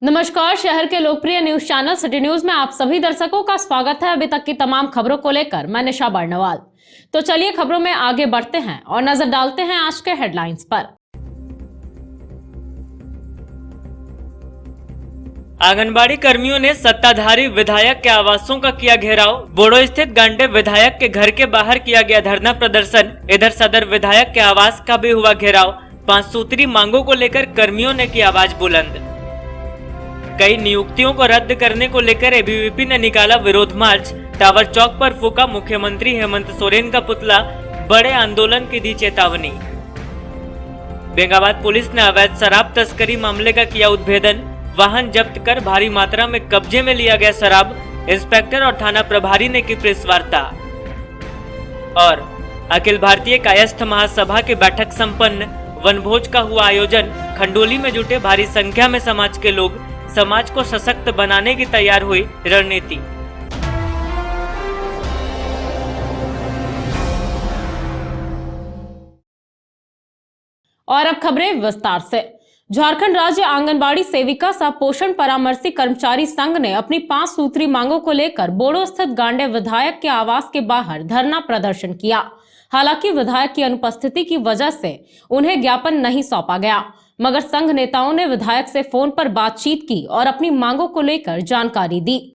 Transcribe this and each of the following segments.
नमस्कार। शहर के लोकप्रिय न्यूज चैनल सिटी न्यूज में आप सभी दर्शकों का स्वागत है। अभी तक की तमाम खबरों को लेकर मैं निशा बर्नवाल। तो चलिए खबरों में आगे बढ़ते हैं और नजर डालते हैं आज के हेडलाइंस पर। आंगनबाड़ी कर्मियों ने सत्ताधारी विधायक के आवासों का किया घेराव। बोड़ो स्थित गांडे विधायक के घर के बाहर किया गया धरना प्रदर्शन। इधर सदर विधायक के आवास का भी हुआ घेराव। 5 सूत्री मांगों को लेकर कर्मियों ने की आवाज बुलंद। कई नियुक्तियों को रद्द करने को लेकर एबीवीपी ने निकाला विरोध मार्च। टावर चौक पर फूका मुख्यमंत्री हेमंत सोरेन का पुतला। बड़े आंदोलन की दी चेतावनी। बेंगाबाद पुलिस ने अवैध शराब तस्करी मामले का किया उद्भेदन। वाहन जब्त कर भारी मात्रा में कब्जे में लिया गया शराब। इंस्पेक्टर और थाना प्रभारी ने की प्रेस वार्ता। और अखिल भारतीय कायस्थ महासभा की बैठक संपन्न। वनभोज का हुआ आयोजन। खंडोली में जुटे भारी संख्या में समाज के लोग। समाज को सशक्त बनाने की तैयार हुई रणनीति। और अब खबरें विस्तार से। झारखंड राज्य आंगनबाड़ी सेविका सह पोषण परामर्शी कर्मचारी संघ ने अपनी 5 सूत्री मांगों को लेकर बोड़ो स्थित गांडे विधायक के आवास के बाहर धरना प्रदर्शन किया। हालांकि विधायक की अनुपस्थिति की वजह से उन्हें ज्ञापन नहीं सौंपा गया, मगर संघ नेताओं ने विधायक से फोन पर बातचीत की और अपनी मांगों को लेकर जानकारी दी।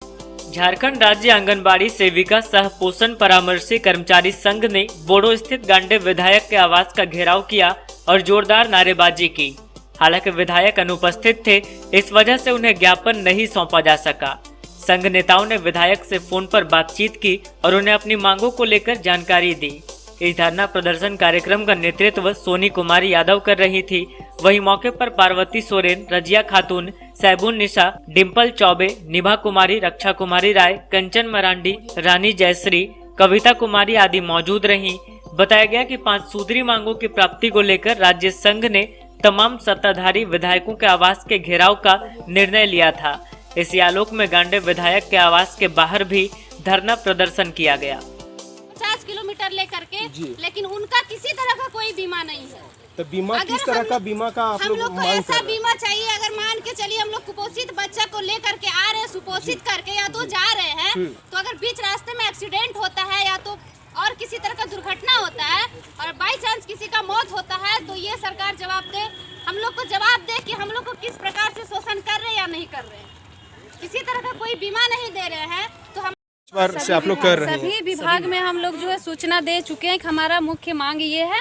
झारखंड राज्य आंगनबाड़ी सेविका सह पोषण परामर्शी कर्मचारी संघ ने बोड़ो स्थित गांडे विधायक के आवास का घेराव किया और जोरदार नारेबाजी की। हालांकि विधायक अनुपस्थित थे, इस वजह से उन्हें ज्ञापन नहीं सौंपा जा सका। संघ नेताओं ने विधायक से फोन पर बातचीत की और उन्हें अपनी मांगों को लेकर जानकारी दी। इस धरना प्रदर्शन कार्यक्रम का नेतृत्व सोनी कुमारी यादव कर रही थी। वहीं मौके पर पार्वती सोरेन, रजिया खातून, सैबुन निशा, डिम्पल चौबे, निभा कुमारी, रक्षा कुमारी राय, कंचन मरांडी, रानी जयश्री, कविता कुमारी आदि मौजूद रहीं। बताया गया कि 5 सूत्री मांगों की प्राप्ति को लेकर राज्य संघ ने तमाम सत्ताधारी विधायकों के आवास के घेराव का निर्णय लिया था। इसी आलोक में गांडे विधायक के आवास के बाहर भी धरना प्रदर्शन किया गया। 50 किलोमीटर लेकर के, लेकिन उनका किसी तरह का कोई बीमा नहीं है। तो बीमा किस तरह का बीमा का आप लोग लोग को ऐसा बीमा चाहिए। अगर मान के चलिए हम लोग कुपोषित बच्चा को लेकर के आ रहे हैं, सुपोषित करके या तो जा रहे हैं, तो अगर बीच रास्ते में एक्सीडेंट होता है या तो और किसी तरह का दुर्घटना होता है और बाई चांस किसी का मौत होता है, तो ये सरकार जवाब दे, हम लोग को जवाब दे कि हम लोग को किस प्रकार से शोषण कर रहे हैं या नहीं कर रहे हैं। किसी तरह का कोई बीमा नहीं दे रहे हैं। तो हम से आप लोग कर रहे हैं। सभी विभाग में हम लोग जो है सूचना दे चुके हैं कि हमारा मुख्य मांग ये है।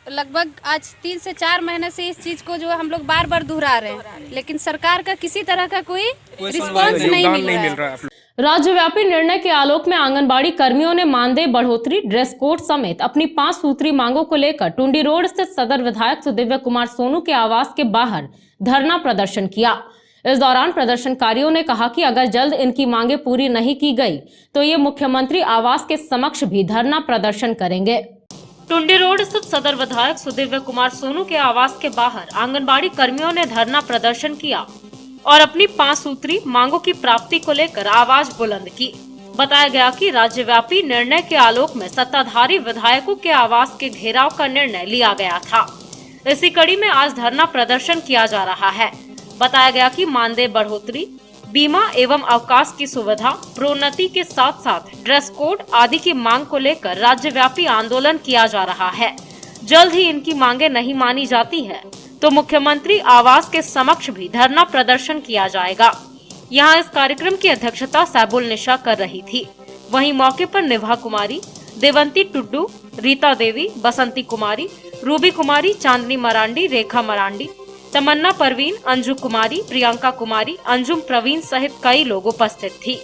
लगभग आज 3 से 4 महीने से इस चीज को जो है हम लोग बार बार दोहरा रहे हैं, लेकिन सरकार का किसी तरह का कोई रिस्पॉन्स नहीं मिल रहा है। राज्यव्यापी निर्णय के आलोक में आंगनबाड़ी कर्मियों ने मानदेय बढ़ोतरी, ड्रेस कोड समेत अपनी 5 सूत्री मांगों को लेकर टुंडी रोड स्थित सदर विधायक सुदिव्य कुमार सोनू के आवास के बाहर धरना प्रदर्शन किया। इस दौरान प्रदर्शनकारियों ने कहा कि अगर जल्द इनकी मांगे पूरी नहीं की गई तो ये मुख्यमंत्री आवास के समक्ष भी धरना प्रदर्शन करेंगे। टुंडी रोड स्थित सदर विधायक सुदिव्य कुमार सोनू के आवास के बाहर आंगनबाड़ी कर्मियों ने धरना प्रदर्शन किया और अपनी 5 सूत्री मांगों की प्राप्ति को लेकर आवाज बुलंद की। बताया गया कि राज्यव्यापी निर्णय के आलोक में सत्ताधारी विधायकों के आवास के घेराव का निर्णय लिया गया था। इसी कड़ी में आज धरना प्रदर्शन किया जा रहा है। बताया गया कि मानदेय बढ़ोतरी, बीमा एवं अवकाश की सुविधा, प्रोन्नति के साथ साथ ड्रेस कोड आदि की मांग को लेकर राज्यव्यापी आंदोलन किया जा रहा है। जल्द ही इनकी मांगे नहीं मानी जाती है तो मुख्यमंत्री आवास के समक्ष भी धरना प्रदर्शन किया जाएगा। यहाँ इस कार्यक्रम की अध्यक्षता सैबुल निशा कर रही थी। वहीं मौके पर निभा कुमारी, देवंती टुड्डू, रीता देवी, बसंती कुमारी, रूबी कुमारी, चांदनी मरांडी, रेखा मरांडी, तमन्ना परवीन, अंजू कुमारी, प्रियंका कुमारी, अंजुम प्रवीण सहित कई लोग उपस्थित थी।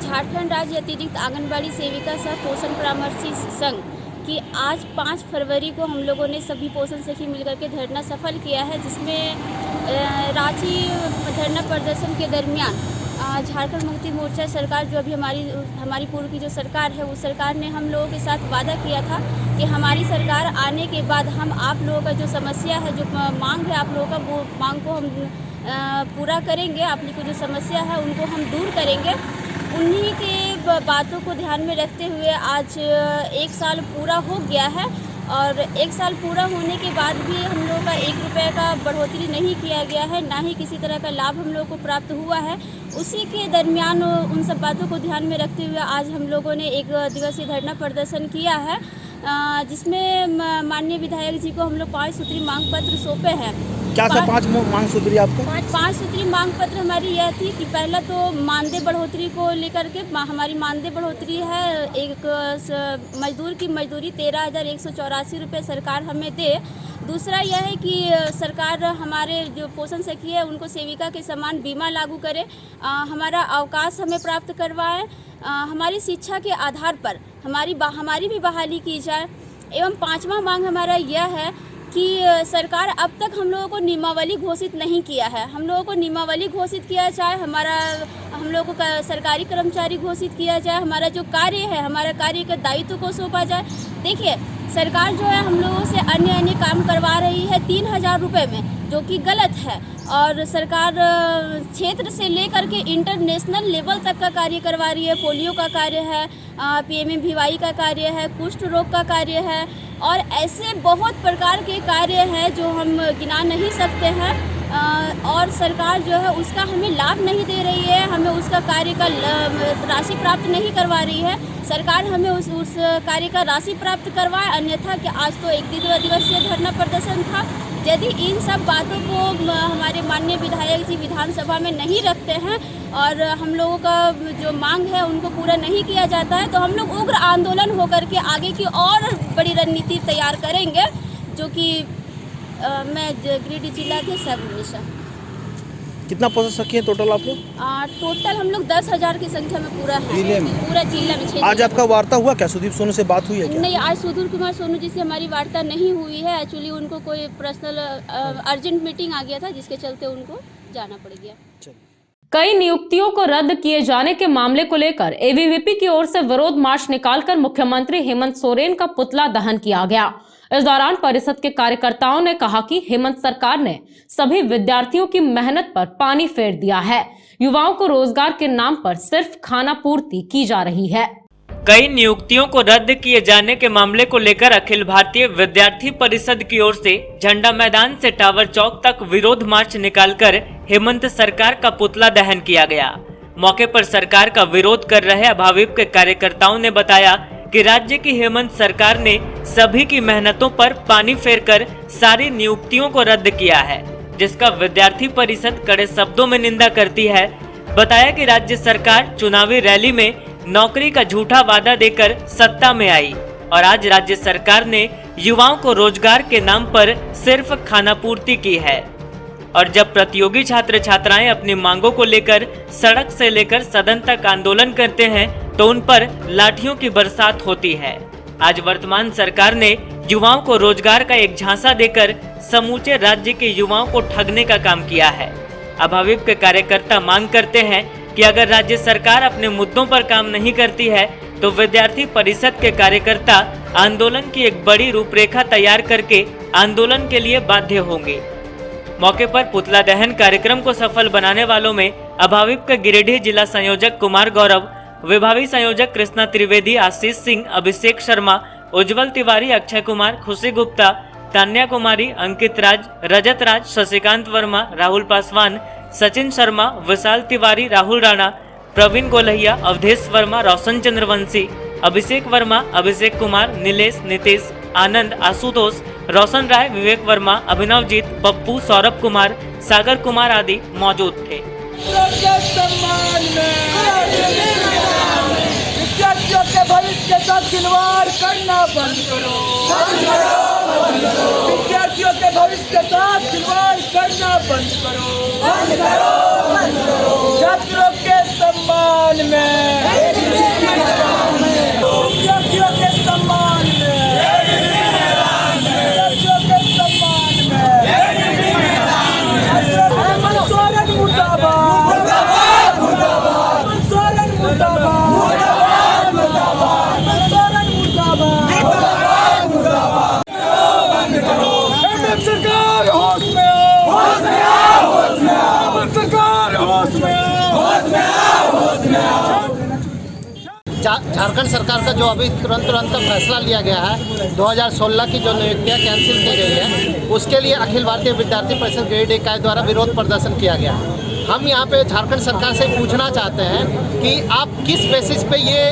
झारखंड राज्य अतिरिक्त आंगनबाड़ी सेविका सह पोषण परामर्शी संघ की आज 5 फरवरी को हम लोगों ने सभी पोषण सखी मिलकर के धरना सफल किया है, जिसमें रांची धरना प्रदर्शन के दरमियान झारखंड मुक्ति मोर्चा सरकार जो अभी हमारी पूर्व की जो सरकार है, उस सरकार ने हम लोगों के साथ वादा किया था कि हमारी सरकार आने के बाद हम आप लोगों का जो समस्या है, जो मांग है आप लोगों का, वो मांग को हम पूरा करेंगे। आप लोगों की जो समस्या है उनको हम दूर करेंगे। उन्हीं के बातों को ध्यान में रखते हुए आज 1 साल पूरा हो गया है और 1 साल पूरा होने के बाद भी हम लोगों का 1 रुपये का बढ़ोतरी नहीं किया गया है, ना ही किसी तरह का लाभ हम लोगों को प्राप्त हुआ है। उसी के दरमियान उन सब बातों को ध्यान में रखते हुए आज हम लोगों ने 1 दिवसीय धरना प्रदर्शन किया है, जिसमें माननीय विधायक जी को हम लोग 5 सूत्री मांग पत्र सौंपे हैं। क्या था 5 मांग सूत्री आपका? 5 सूत्री मांग पत्र हमारी यह थी कि पहला तो मानदेय बढ़ोतरी को लेकर के हमारी मानदेय बढ़ोतरी है, एक मजदूर की मजदूरी 13,184 रुपये सरकार हमें दे। दूसरा यह है कि सरकार हमारे जो पोषण सखी है उनको सेविका के समान बीमा लागू करे, हमारा अवकाश हमें प्राप्त करवाए, हमारी शिक्षा के आधार पर हमारी भी बहाली की जाए। एवं 5वां मांग हमारा यह है कि सरकार अब तक हम लोगों को नियमावली घोषित नहीं किया है। हम लोगों को नियमावली घोषित किया जाए, हम लोगों को सरकारी कर्मचारी घोषित किया जाए, हमारा जो कार्य है, हमारा कार्य का दायित्व को सौंपा जाए। देखिए, सरकार जो है हम लोगों से अन्य काम करवा रही है 3,000 रुपये में, जो कि गलत है। और सरकार क्षेत्र से लेकर के इंटरनेशनल लेवल तक का कार्य करवा रही है। पोलियो का कार्य है, PMVY का कार्य है, कुष्ठ रोग का कार्य है और ऐसे बहुत प्रकार के कार्य हैं जो हम गिना नहीं सकते हैं। और सरकार जो है उसका हमें लाभ नहीं दे रही है, हमें उसका कार्य का राशि प्राप्त नहीं करवा रही है। सरकार हमें उस कार्य का राशि प्राप्त करवाए, अन्यथा कि आज तो 1 दिवसीय धरना प्रदर्शन था। यदि इन सब बातों को हमारे माननीय विधायक जी विधानसभा में नहीं रखते हैं और हम लोगों का जो मांग है उनको पूरा नहीं किया जाता है, तो हम लोग उग्र आंदोलन होकर के आगे की और बड़ी रणनीति तैयार करेंगे, जो कि मैं गिरिडीह जिला के सब कितना पोषण सखी है टोटल आप लोग? टोटल हम लोग 10,000 की संख्या में पूरा है, पूरा जिला में। आज आपका वार्ता हुआ क्या? सुदीप सोनू से बात हुई है क्या? नहीं, आज सुधीर कुमार सोनू जी से हमारी वार्ता नहीं हुई है। एक्चुअली उनको कोई पर्सनल अर्जेंट मीटिंग आ गया था, जिसके चलते उनको जाना पड़ गया। कई नियुक्तियों को रद्द किए जाने के मामले को लेकर एबीवीपी की ओर से विरोध मार्च निकालकर मुख्यमंत्री हेमंत सोरेन का पुतला दहन किया गया। इस दौरान परिषद के कार्यकर्ताओं ने कहा कि हेमंत सरकार ने सभी विद्यार्थियों की मेहनत पर पानी फेर दिया है, युवाओं को रोजगार के नाम पर सिर्फ खाना पूर्ति की जा रही है। कई नियुक्तियों को रद्द किए जाने के मामले को लेकर अखिल भारतीय विद्यार्थी परिषद की ओर से झंडा मैदान से टावर चौक तक विरोध मार्च निकालकर हेमंत सरकार का पुतला दहन किया गया। मौके पर सरकार का विरोध कर रहे अभाविप के कार्यकर्ताओं ने बताया कि राज्य की हेमंत सरकार ने सभी की मेहनतों पर पानी फेरकर सारी नियुक्तियों को रद्द किया है, जिसका विद्यार्थी परिषद कड़े शब्दों में निंदा करती है। बताया कि राज्य सरकार चुनावी रैली में नौकरी का झूठा वादा देकर सत्ता में आई और आज राज्य सरकार ने युवाओं को रोजगार के नाम पर सिर्फ खानापूर्ति की है। और जब प्रतियोगी छात्र छात्राएं अपनी मांगों को लेकर सड़क से लेकर सदन तक आंदोलन करते हैं तो उन पर लाठियों की बरसात होती है। आज वर्तमान सरकार ने युवाओं को रोजगार का एक झांसा देकर समूचे राज्य के युवाओं को ठगने का काम किया है। अभाविप के कार्यकर्ता मांग करते हैं कि अगर राज्य सरकार अपने मुद्दों पर काम नहीं करती है तो विद्यार्थी परिषद के कार्यकर्ता आंदोलन की एक बड़ी रूपरेखा तैयार करके आंदोलन के लिए बाध्य होंगे। मौके पर पुतला दहन कार्यक्रम को सफल बनाने वालों में अभाविप के गिरिडीह जिला संयोजक कुमार गौरव, विभागीय संयोजक कृष्णा त्रिवेदी, आशीष सिंह, अभिषेक शर्मा, उज्जवल तिवारी, अक्षय कुमार, खुशी गुप्ता, तान्या कुमारी, अंकित राज, रजत राज, शशिकांत वर्मा, राहुल पासवान, सचिन शर्मा, विशाल तिवारी, राहुल राणा, प्रवीण गोलहिया, अवधेश वर्मा, रोशन चंद्रवंशी, अभिषेक वर्मा, अभिषेक कुमार, नीलेश, नीतीश, आनंद, आशुतोष, रोशन राय, विवेक वर्मा, अभिनवजीत, पप्पू, सौरभ कुमार, सागर कुमार आदि मौजूद थे। विद्यार्थियों के भविष्य के साथ खिलवाड़ करना बंद करो, विद्यार्थियों के भविष्य के साथ खिलवाड़ करना बंद करो, छात्रों के सम्मान में, विद्यार्थियों के सम्मान में, विद्यार्थियों के सम्मान में, हेमंत सोरेन मुर्दाबाद, का जो अभी तुरंत फैसला लिया गया है, 2016 की जो नियुक्तियाँ कैंसिल की गई है, उसके लिए अखिल भारतीय विद्यार्थी परिषद ग्रेड इकाई द्वारा विरोध प्रदर्शन किया गया है। हम यहाँ पे झारखंड सरकार से पूछना चाहते हैं कि आप किस बेसिस पे ये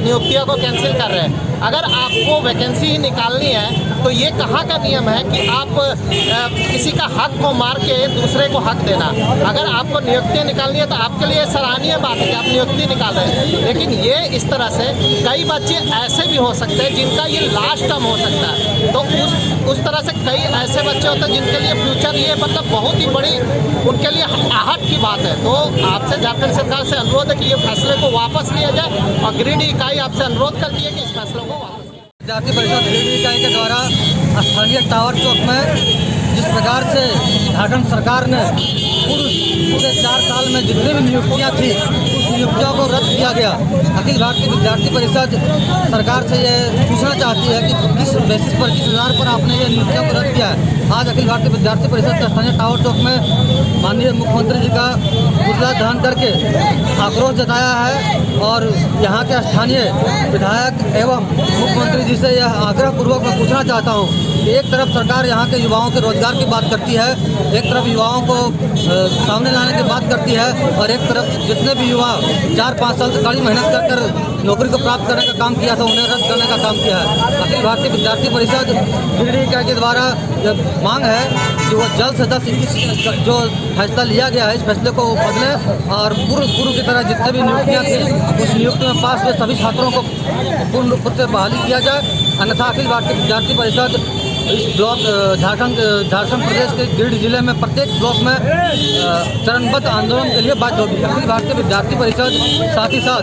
नियुक्तियों को कैंसिल कर रहे हैं। अगर आपको वैकेंसी ही निकालनी है तो ये कहाँ का नियम है कि आप किसी का हक को मार के दूसरे को हक देना। अगर आपको नियुक्ति निकालनी है तो आपके लिए सराहनीय बात है कि आप नियुक्ति निकाल रहे हैं, लेकिन ये इस तरह से कई बच्चे ऐसे भी हो सकते हैं जिनका ये लास्ट टर्म हो सकता है, तो उस तरह से कई ऐसे बच्चे होते हैं जिनके लिए फ्यूचर ये मतलब बहुत ही बड़ी उनके लिए आहट की बात है। तो आपसे झारखंड सरकार से अनुरोध है कि ये फैसले को वापस लिया जाए और गिरिडीह इकाई आपसे अनुरोध करती है कि इस फैसले को वापस। विद्यार्थी परिषद गिरिडीह इकाई के द्वारा स्थानीय टावर चौक में जिस प्रकार से झारखंड सरकार ने पूरे 4 साल में जितनी भी नियुक्तियां थी उस नियुक्तियों को रद्द किया गया। अखिल भारतीय विद्यार्थी परिषद सरकार से ये पूछना चाहती है कि किस बेसिस पर, किस आधार पर आपने ये नियुक्तियों को रद्द किया है। आज अखिल भारतीय विद्यार्थी परिषद स्थानीय टावर चौक में माननीय मुख्यमंत्री जी का पुतला दहन करके आक्रोश जताया है और यहाँ के स्थानीय विधायक एवं मुख्यमंत्री जी से यह आग्रहपूर्वक मैं पूछना चाहता हूँ कि एक तरफ सरकार यहाँ के युवाओं के रोजगार की बात करती है, एक तरफ युवाओं को सामने लाने की बात करती है और एक तरफ जितने भी युवा 4-5 साल से कड़ी मेहनत कर नौकरी को प्राप्त करने का काम किया था उन्हें रद्द करने का काम किया है। अखिल भारतीय विद्यार्थी परिषद गिरिडीह इकाई के द्वारा जब मांग है कि वो जल्द से जल्द इस जो फैसला लिया गया है इस फैसले को बदले और पूर्व की तरह जितने भी नियुक्तियाँ थी उस नियुक्ति में पास हुए सभी छात्रों को पूर्ण रूप से बहाली किया जाए, अन्यथा अखिल भारतीय विद्यार्थी परिषद इस ब्लॉक झारखंड प्रदेश के गिरिडीह जिले में प्रत्येक ब्लॉक में चरणबद्ध आंदोलन के लिए बाध्य होगी। अखिल भारतीय विद्यार्थी परिषद साथ ही साथ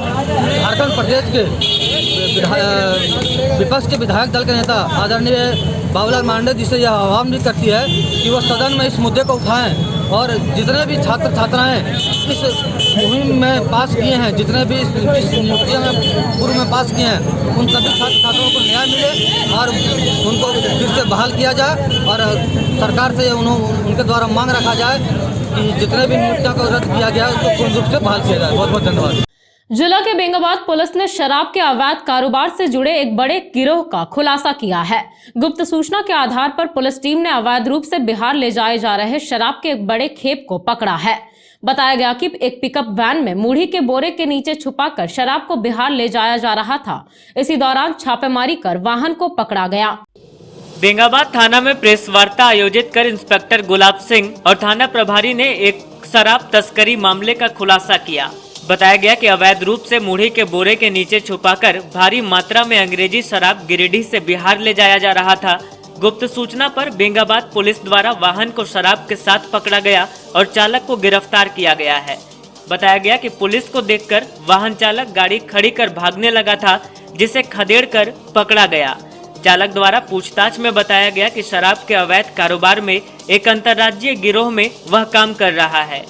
झारखंड प्रदेश के विपक्ष के विधायक दल के नेता आदरणीय बाबूलाल मांडे जी से यह आह्वान भी करती है कि वह सदन में इस मुद्दे को उठाएं और जितने भी छात्र छात्राएं इस मुहिम में पास किए हैं, जितने भी इस नियुक्तियों में पूर्व में पास किए हैं, उन सभी छात्र छात्राओं को न्याय मिले और उनको फिर से बहाल किया जाए और सरकार से उनके द्वारा मांग रखा जाए कि जितने भी नियुक्तियों को रद्द किया गया है उसको पूर्ण रूप से बहाल किया जाए। बहुत बहुत धन्यवाद। जिला के बेंगाबाद पुलिस ने शराब के अवैध कारोबार से जुड़े एक बड़े गिरोह का खुलासा किया है। गुप्त सूचना के आधार पर पुलिस टीम ने अवैध रूप से बिहार ले जाए जा रहे शराब के एक बड़े खेप को पकड़ा है। बताया गया कि एक पिकअप वैन में मूढ़ी के बोरे के नीचे छुपाकर शराब को बिहार ले जाया जा रहा था। इसी दौरान छापेमारी कर वाहन को पकड़ा गया। बेंगाबाद थाना में प्रेस वार्ता आयोजित कर इंस्पेक्टर गुलाब सिंह और थाना प्रभारी ने एक शराब तस्करी मामले का खुलासा किया। बताया गया कि अवैध रूप से मूढ़ी के बोरे के नीचे छुपाकर भारी मात्रा में अंग्रेजी शराब गिरिडीह से बिहार ले जाया जा रहा था। गुप्त सूचना पर बेंगाबाद पुलिस द्वारा वाहन को शराब के साथ पकड़ा गया और चालक को गिरफ्तार किया गया है। बताया गया कि पुलिस को देखकर वाहन चालक गाड़ी खड़ी कर भागने लगा था, जिसे खदेड़ कर पकड़ा गया। चालक द्वारा पूछताछ में बताया गया कि शराब के अवैध कारोबार में एक अंतर्राज्यीय गिरोह में वह काम कर रहा है।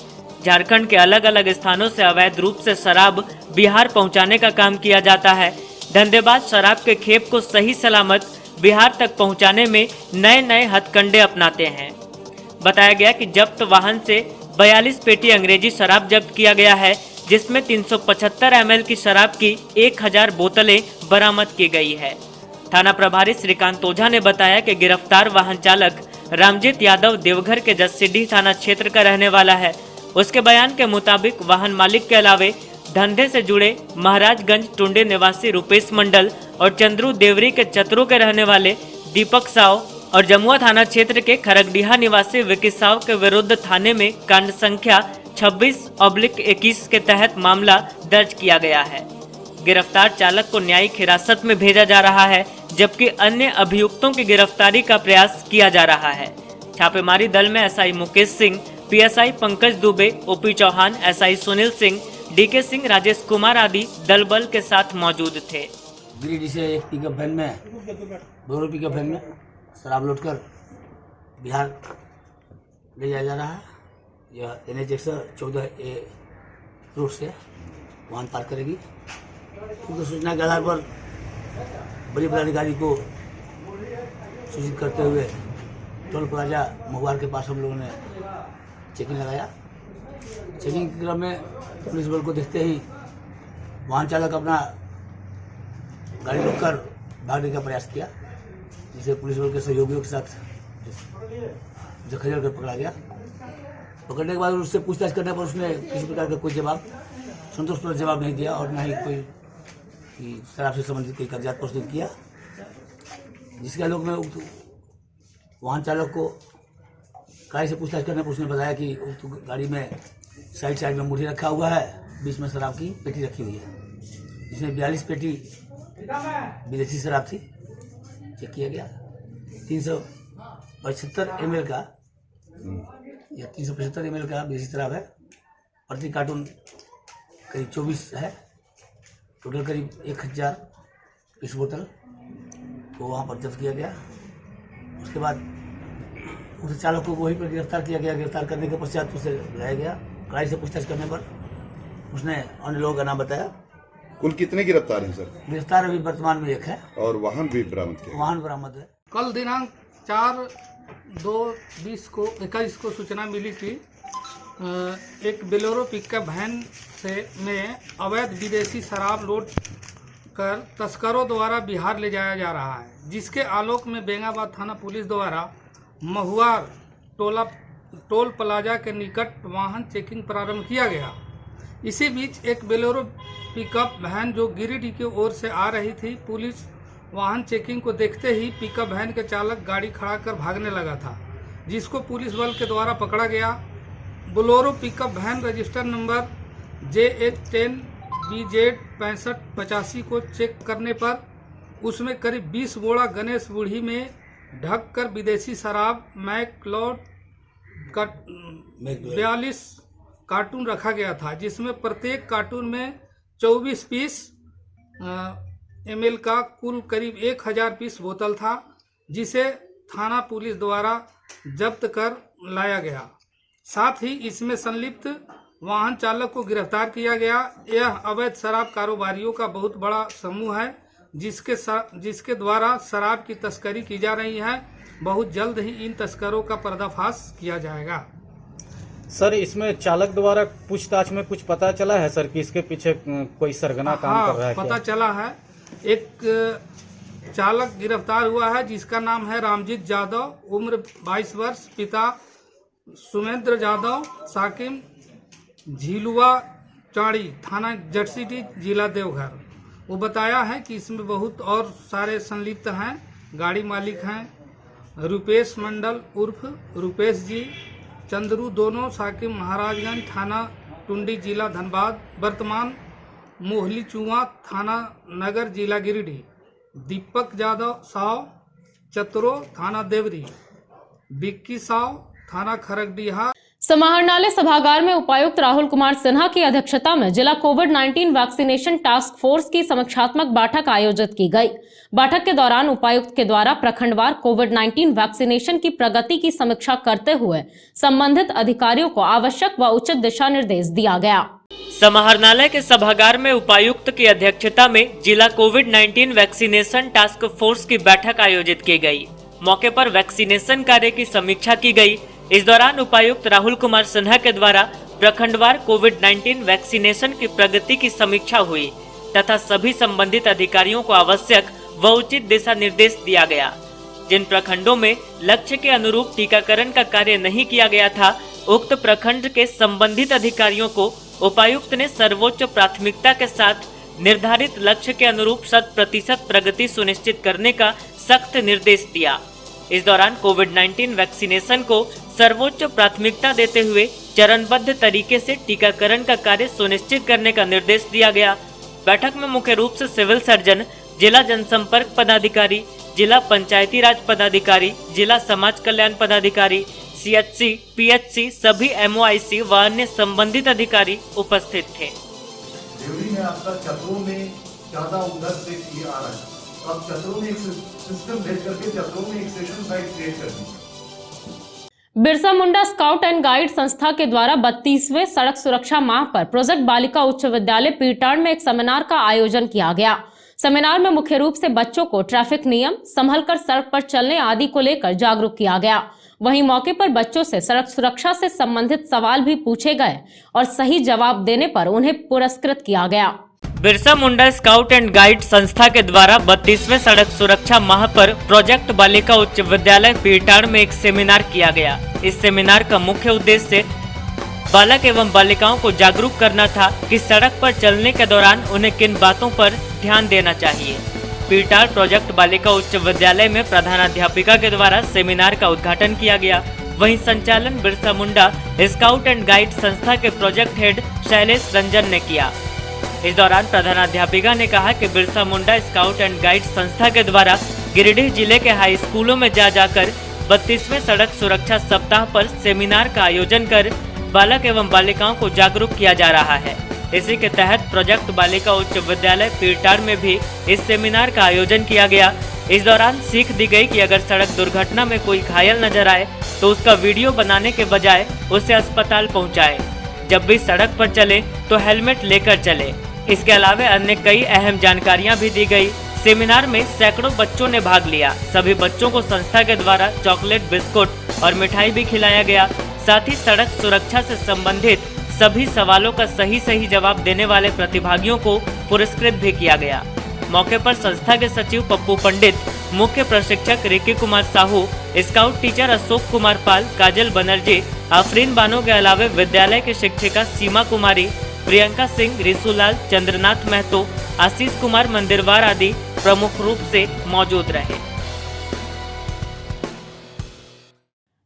झारखंड के अलग अलग स्थानों से अवैध रूप से शराब बिहार पहुंचाने का काम किया जाता है। धंधेबाज शराब के खेप को सही सलामत बिहार तक पहुंचाने में नए नए हथकंडे अपनाते हैं। बताया गया कि जब्त वाहन से 42 पेटी अंग्रेजी शराब जब्त किया गया है, जिसमें 375 ml की शराब की 1000 बोतलें बरामद की गई है। थाना प्रभारी श्रीकांत ओझा ने बताया कि गिरफ्तार वाहन चालक रामजीत यादव देवघर के जसीडीह थाना क्षेत्र का रहने वाला है। उसके बयान के मुताबिक वाहन मालिक के अलावे धंधे से जुड़े महाराजगंज टुंडे निवासी रुपेश मंडल और चंद्रू देवरी के चतरू के रहने वाले दीपक साव और जमुआ थाना क्षेत्र के खरगडीहा निवासी विकी साव के विरुद्ध थाने में कांड संख्या 26/21 के तहत मामला दर्ज किया गया है। गिरफ्तार चालक को न्यायिक हिरासत में भेजा जा रहा है, जबकि अन्य अभियुक्तों की गिरफ्तारी का प्रयास किया जा रहा है। छापेमारी दल में SI Mukesh Singh, PSI Pankaj Dubey, OP Chauhan, SI Sunil Singh, DK Singh, Rajesh Kumar आदि दल बल के साथ मौजूद थे। गिरिडीह से एक पिकअप वैन में बोरो पिकअप वैन में शराब लोड कर बिहार ले जाया जा रहा है। यह NH 114A रूट से वाहन पार करेगी। उनकी सूचना के आधार पर बड़ी पदाधिकारी को सूचित करते हुए टोल प्लाजा महुआर के पास हम लोगों ने चेकिंग लगाया। चेकिंग के क्रम में पुलिस बल को देखते ही वाहन चालक अपना गाड़ी रोककर भागने का प्रयास किया, जिसे पुलिस बल के सहयोगियों के साथ खदेड़ कर पकड़ा गया। पकड़ने के बाद उससे पूछताछ करने पर उसने किसी प्रकार का कोई जवाब, संतोषजनक जवाब नहीं दिया और न ही कोई शराब से संबंधित कोई कागजात प्रस्तुत किया, जिसके आलोक में वाहन चालक को गाड़ी से पूछताछ करने पर उसने बताया कि गाड़ी में साइड में मुर्गी रखा हुआ है, बीच में शराब की पेटी रखी हुई है, जिसमें 42 पेटी विदेशी शराब थी। चेक किया गया 375 ml का या 375 ml का विदेशी शराब है। प्रति कार्टून करीब 24 है। टोटल करीब 1000 इस बोतल को वहाँ पर जब्त किया गया। उसके बाद उस चालक को वहीं पर गिरफ्तार किया गया। गिरफ्तार करने के पश्चात उसे लाया गया। गाड़ी से पूछताछ करने पर उसने अन्य लोगों का नाम बताया। कुल कितने गिरफ्तार हैं सर? गिरफ्तार अभी वर्तमान में 1 है और वाहन भी बरामद किया। वाहन बरामद है। कल दिनांक 4/2/21 को सूचना मिली कि एक बोलेरो पिकअप वैन में अवैध विदेशी शराब लोड कर तस्करों द्वारा बिहार ले जाया जा रहा है, जिसके आलोक में बेंगाबाद थाना पुलिस द्वारा महुआर टोल प्लाजा के निकट वाहन चेकिंग प्रारंभ किया गया। इसी बीच एक बोलेरो पिकअप वैन जो गिरिडीह की ओर से आ रही थी, पुलिस वाहन चेकिंग को देखते ही पिकअप वैन के चालक गाड़ी खड़ा कर भागने लगा था, जिसको पुलिस बल के द्वारा पकड़ा गया। Bolero pickup van register number JH10 BZ 6585 को चेक करने पर उसमें करीब 20 बोरा गणेश बूढ़ी में ढककर विदेशी शराब मैकलॉड 42 कार्टून रखा गया था, जिसमें प्रत्येक कार्टून में 24 पीस ml का कुल करीब 1000 पीस बोतल था, जिसे थाना पुलिस द्वारा जब्त कर लाया गया। साथ ही इसमें संलिप्त वाहन चालक को गिरफ्तार किया गया। यह अवैध शराब कारोबारियों का बहुत बड़ा समूह है, जिसके द्वारा शराब की तस्करी की जा रही है। बहुत जल्द ही इन तस्करों का पर्दाफाश किया जाएगा। सर, इसमें चालक द्वारा पूछताछ में कुछ पता चला है सर कि इसके पीछे कोई सरगना काम कर रहा है? पता चला है। एक चालक गिरफ्तार हुआ है, जिसका नाम है रामजीत यादव, उम्र 22 वर्ष, पिता सुमेंद्र यादव, साकिम झीलुआ चाड़ी, थाना जटसिटी, जिला देवघर। वो बताया है कि इसमें बहुत और सारे संलिप्त हैं। गाड़ी मालिक हैं रुपेश मंडल उर्फ रुपेश जी, चंद्रू, दोनों साकिम महाराजगंज, थाना टुंडी, जिला धनबाद, वर्तमान मोहली चुआ, थाना नगर, जिला गिरिडीह। दीपक यादव साव, चतरो, थाना देवरी। बिक्की साव, थाना खरगडीहा। समाहरणालय सभागार में उपायुक्त राहुल कुमार सिन्हा की अध्यक्षता में जिला कोविड-19 वैक्सीनेशन टास्क फोर्स की समीक्षात्मक बैठक आयोजित की गई। बैठक के दौरान उपायुक्त के द्वारा प्रखंडवार कोविड-19 वैक्सीनेशन की प्रगति की समीक्षा करते हुए संबंधित अधिकारियों को आवश्यक व उचित दिशा निर्देश दिया गया। समाहरणालय के सभागार में उपायुक्त की अध्यक्षता में जिला कोविड-19 वैक्सीनेशन टास्क फोर्स की बैठक आयोजित की गई। मौके पर वैक्सीनेशन कार्य की समीक्षा की गई। इस दौरान उपायुक्त राहुल कुमार सिन्हा के द्वारा प्रखंडवार कोविड-19 वैक्सीनेशन की प्रगति की समीक्षा हुई तथा सभी संबंधित अधिकारियों को आवश्यक व उचित दिशा निर्देश दिया गया। जिन प्रखंडों में लक्ष्य के अनुरूप टीकाकरण का कार्य नहीं किया गया था, उक्त प्रखंड के संबंधित अधिकारियों को उपायुक्त ने सर्वोच्च प्राथमिकता के साथ निर्धारित लक्ष्य के अनुरूप 100% प्रगति सुनिश्चित करने का सख्त निर्देश दिया। इस दौरान कोविड-19 वैक्सीनेशन को सर्वोच्च प्राथमिकता देते हुए चरणबद्ध तरीके से टीकाकरण का कार्य सुनिश्चित करने का निर्देश दिया गया। बैठक में मुख्य रूप से सिविल सर्जन, जिला जनसंपर्क पदाधिकारी, जिला पंचायती राज पदाधिकारी, जिला समाज कल्याण पदाधिकारी, CHC, PHC, सभी MOIC व अन्य संबंधित अधिकारी उपस्थित थे। में आपका चतरों में ज्यादा उधर से ये आ रहा है, तो आप चतरों में एक सिस्टम भेज करके चतरों में एक सेशन साइट क्रिएट कर दीजिए। Birsa Munda scout and guide संस्था के द्वारा 32वें सड़क सुरक्षा माह पर प्रोजेक्ट बालिका उच्च विद्यालय पीटान में एक सेमिनार का आयोजन किया गया। सेमिनार में मुख्य रूप से बच्चों को ट्रैफिक नियम, संभलकर सड़क पर चलने आदि को लेकर जागरूक किया गया। वहीं मौके पर बच्चों से सड़क सुरक्षा से संबंधित सवाल भी पूछे गए और सही जवाब देने पर उन्हें पुरस्कृत किया गया। Birsa Munda scout and guide संस्था के द्वारा 32वें सड़क सुरक्षा माह पर प्रोजेक्ट बालिका उच्च विद्यालय पीटाड़ में एक सेमिनार किया गया। इस सेमिनार का मुख्य उद्देश्य बालक एवं बालिकाओं को जागरूक करना था कि सड़क पर चलने के दौरान उन्हें किन बातों पर ध्यान देना चाहिए। पीटाड़ प्रोजेक्ट बालिका उच्च विद्यालय में प्रधानाध्यापिका के द्वारा सेमिनार का उद्घाटन किया गया। वहीं संचालन Birsa Munda scout and guide संस्था के प्रोजेक्ट हेड शैलेश रंजन ने किया। इस दौरान प्रधानाध्यापिका ने कहा कि Birsa Munda scout and guide संस्था के द्वारा गिरिडीह जिले के हाई स्कूलों में जाकर 32वें सड़क सुरक्षा सप्ताह पर सेमिनार का आयोजन कर बालक एवं बालिकाओं को जागरूक किया जा रहा है। इसी के तहत प्रोजेक्ट बालिका उच्च विद्यालय पीटाड़ में भी इस सेमिनार का आयोजन किया गया। इस दौरान सीख दी गई कि अगर सड़क दुर्घटना में कोई घायल नजर आए तो उसका वीडियो बनाने के बजाय उसे अस्पताल पहुंचाए। जब भी सड़क पर चले तो हेलमेट लेकर चले। इसके अलावा अन्य कई अहम जानकारियां भी दी गई। सेमिनार में सैकड़ों बच्चों ने भाग लिया। सभी बच्चों को संस्था के द्वारा चॉकलेट, बिस्कुट और मिठाई भी खिलाया गया। साथ ही सड़क सुरक्षा से संबंधित सभी सवालों का सही जवाब देने वाले प्रतिभागियों को पुरस्कृत भी किया गया। मौके पर संस्था के सचिव पप्पू पंडित, मुख्य प्रशिक्षक Ricky Kumar Sahu, scout teacher Ashok Kumar Pal, Kajal Banerjee, Afreen Bano के अलावा विद्यालय की शिक्षिका सीमा कुमारी, प्रियंका सिंह, रिसूलाल, चंद्रनाथ महतो, आशीष कुमार मंदिरवार आदि प्रमुख रूप से मौजूद रहे।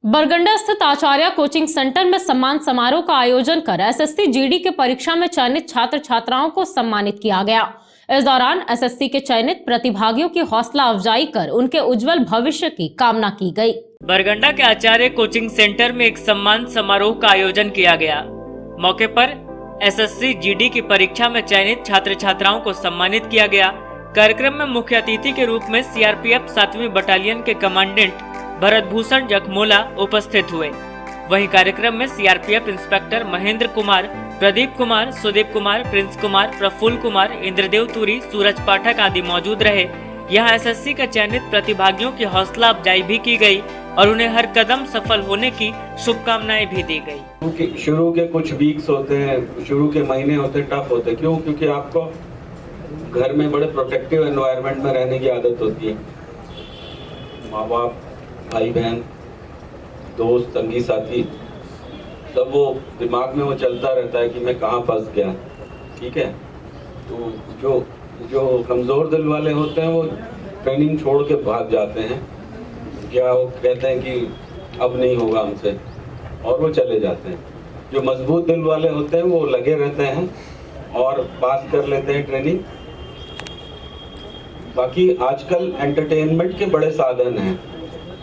बरगंडा स्थित आचार्य कोचिंग सेंटर में सम्मान समारोह का आयोजन कर एसएससी जीडी के परीक्षा में चयनित छात्र छात्राओं को सम्मानित किया गया। इस दौरान एसएससी के चयनित प्रतिभागियों की हौसला अफजाई कर उनके उज्जवल भविष्य की कामना की गई। बरगंडा के आचार्य कोचिंग सेंटर में एक सम्मान समारोह का आयोजन किया गया। मौके पर एसएससी जीडी की परीक्षा में चयनित छात्र छात्राओं को सम्मानित किया गया। कार्यक्रम में मुख्य अतिथि के रूप में सीआरपीएफ 7वीं बटालियन के कमांडेंट भरत भूषण जखमोला उपस्थित हुए। वहीं कार्यक्रम में CRPF inspector Mahendra Kumar, Pradeep Kumar, Sudeep Kumar, Prince Kumar, Praful Kumar, Indradev Turi, Suraj पाठक आदि मौजूद रहे। यहाँ एसएससी के चयनित प्रतिभागियों की हौसला अफजाई भी की गई और उन्हें हर कदम सफल होने की शुभकामनाएं भी दी गई। शुरू के कुछ वीक्स होते हैं, शुरू के महीने होते हैं, टफ होते हैं। क्यों? क्योंकि आपको घर में बड़े प्रोटेक्टिव एनवायरनमेंट में रहने की आदत होती है। माँ बाप, भाई बहन, दोस्त, संगी साथी, सब वो दिमाग में वो चलता रहता है कि मैं कहाँ फंस गया। ठीक है, तो जो कमज़ोर दिल वाले होते हैं वो ट्रेनिंग छोड़ के भाग जाते हैं। क्या वो कहते हैं कि अब नहीं होगा हमसे, और वो चले जाते हैं। जो मजबूत दिल वाले होते हैं वो लगे रहते हैं और पास कर लेते हैं ट्रेनिंग। बाकी आजकल एंटरटेनमेंट के बड़े साधन हैं।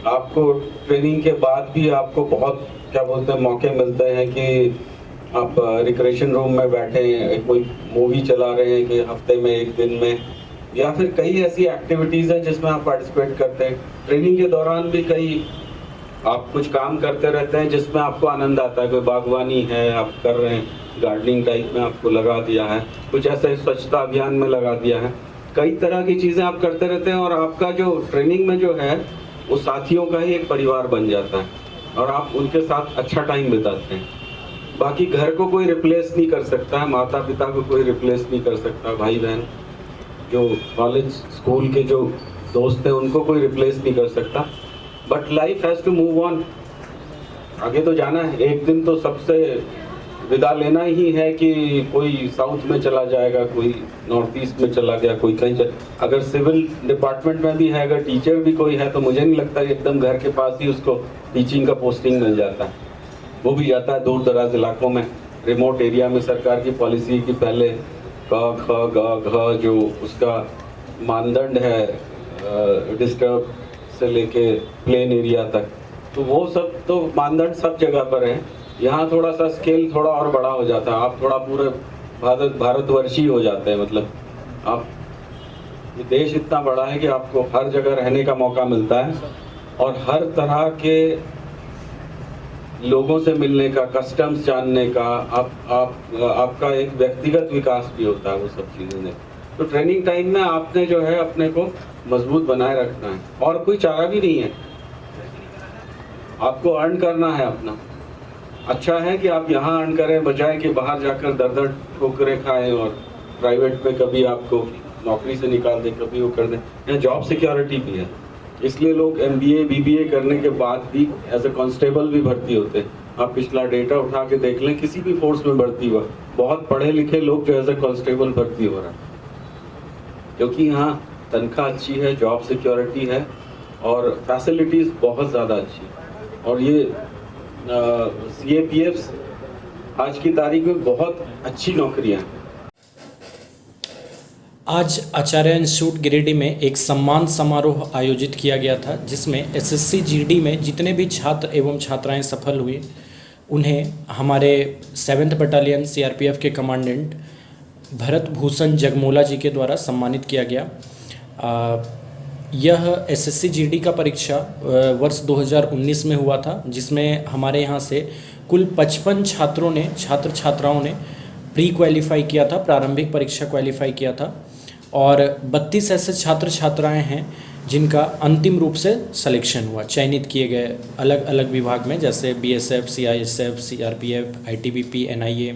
आपको ट्रेनिंग के बाद भी आपको बहुत क्या बोलते हैं मौके मिलते हैं कि आप रिक्रिएशन रूम में बैठे हैं, कोई मूवी चला रहे हैं कि हफ्ते में एक दिन में, या फिर कई ऐसी एक्टिविटीज़ हैं जिसमें आप पार्टिसिपेट करते हैं। ट्रेनिंग के दौरान भी कई आप कुछ काम करते रहते हैं जिसमें आपको आनंद आता है। कोई बागवानी है आप कर रहे हैं, गार्डनिंग टाइप में आपको लगा दिया है, कुछ ऐसा स्वच्छता अभियान में लगा दिया है। कई तरह की चीज़ें आप करते रहते हैं और आपका जो ट्रेनिंग में जो है वो साथियों का ही एक परिवार बन जाता है और आप उनके साथ अच्छा टाइम बिताते हैं। बाकी घर को कोई रिप्लेस नहीं कर सकता है, माता पिता को कोई रिप्लेस नहीं कर सकता, भाई बहन, जो कॉलेज स्कूल के जो दोस्त हैं उनको कोई रिप्लेस नहीं कर सकता। But life has to move on, आगे तो जाना है। एक दिन तो सबसे विदा लेना ही है कि कोई साउथ में चला जाएगा, कोई नॉर्थ ईस्ट में चला गया, कोई कहीं अगर सिविल डिपार्टमेंट में भी है, अगर टीचर भी कोई है तो मुझे नहीं लगता कि एकदम घर के पास ही उसको टीचिंग का पोस्टिंग मिल जाता है। वो भी जाता है दूर दराज इलाकों में, रिमोट एरिया में। सरकार की पॉलिसी की पहले क ख ग घ जो उसका मानदंड है डिस्टर्ब से लेके प्लेन एरिया तक, तो वो सब तो मानदंड सब जगह पर है। यहाँ थोड़ा सा स्केल थोड़ा और बड़ा हो जाता है, आप थोड़ा पूरे भारतवर्षी हो जाते हैं। मतलब आप, ये देश इतना बड़ा है कि आपको हर जगह रहने का मौका मिलता है और हर तरह के लोगों से मिलने का, कस्टम्स जानने का, आपका एक व्यक्तिगत विकास भी होता है वो सब चीज़ें ने। तो ट्रेनिंग टाइम में आपने जो है अपने को मजबूत बनाए रखना है और कोई चारा भी नहीं है। आपको अर्न करना है अपना। अच्छा है कि आप यहाँ अर्न करें बजाय कि बाहर जाकर दर दर ठोकरें खाएं और प्राइवेट में कभी आपको नौकरी से निकाल दें, कभी वो कर दें। यहाँ जॉब सिक्योरिटी भी है, इसलिए लोग MBA BBA करने के बाद भी एज ए कांस्टेबल भी भर्ती होते हैं। आप पिछला डेटा उठा के देख लें, किसी भी फोर्स में भर्ती हुआ बहुत पढ़े लिखे लोग जो एज ए कांस्टेबल भर्ती हो रहा है, क्योंकि यहाँ तनख्वाह अच्छी है, जॉब सिक्योरिटी है और फैसिलिटीज़ बहुत ज़्यादा अच्छी है। और ये CAPFs आज की तारीख में बहुत अच्छी नौकरियाँ हैं। आज आचार्य इंस्टीट्यूट गिरिडीह में एक सम्मान समारोह आयोजित किया गया था, जिसमें SSC GD में जितने भी छात्र एवं छात्राएं सफल हुए उन्हें हमारे 7th बटालियन CRPF के कमांडेंट भरत भूषण जगमोला जी के द्वारा सम्मानित किया गया। यह SSC GD का परीक्षा वर्ष 2019 में हुआ था, जिसमें हमारे यहाँ से कुल 55 छात्र छात्राओं ने प्री क्वालिफाई किया था, प्रारंभिक परीक्षा क्वालिफाई किया था और 32 ऐसे छात्र छात्राएं हैं जिनका अंतिम रूप से सिलेक्शन हुआ, चयनित किए गए अलग अलग विभाग में, जैसे BSF, CISF, CRPF, ITBP, NIA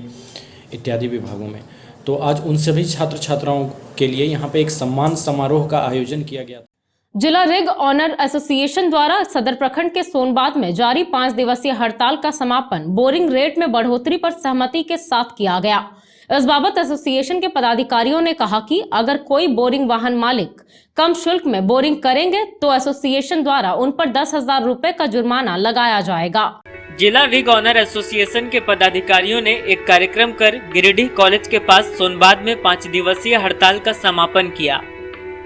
इत्यादि विभागों में। तो आज उन सभी छात्र छात्राओं के लिए यहाँ पे एक सम्मान समारोह का आयोजन किया गया। जिला रिग ऑनर एसोसिएशन द्वारा सदर प्रखंड के सोनबाद में जारी 5 दिवसीय हड़ताल का समापन बोरिंग रेट में बढ़ोतरी पर सहमति के साथ किया गया। इस बाबत एसोसिएशन के पदाधिकारियों ने कहा कि अगर कोई बोरिंग वाहन मालिक कम शुल्क में बोरिंग करेंगे तो एसोसिएशन द्वारा उन पर 10,000 रुपए का जुर्माना लगाया जाएगा। जिला रिग ऑनर एसोसिएशन के पदाधिकारियों ने एक कार्यक्रम कर गिरिडीह कॉलेज के पास सोनबाद में 5 दिवसीय हड़ताल का समापन किया।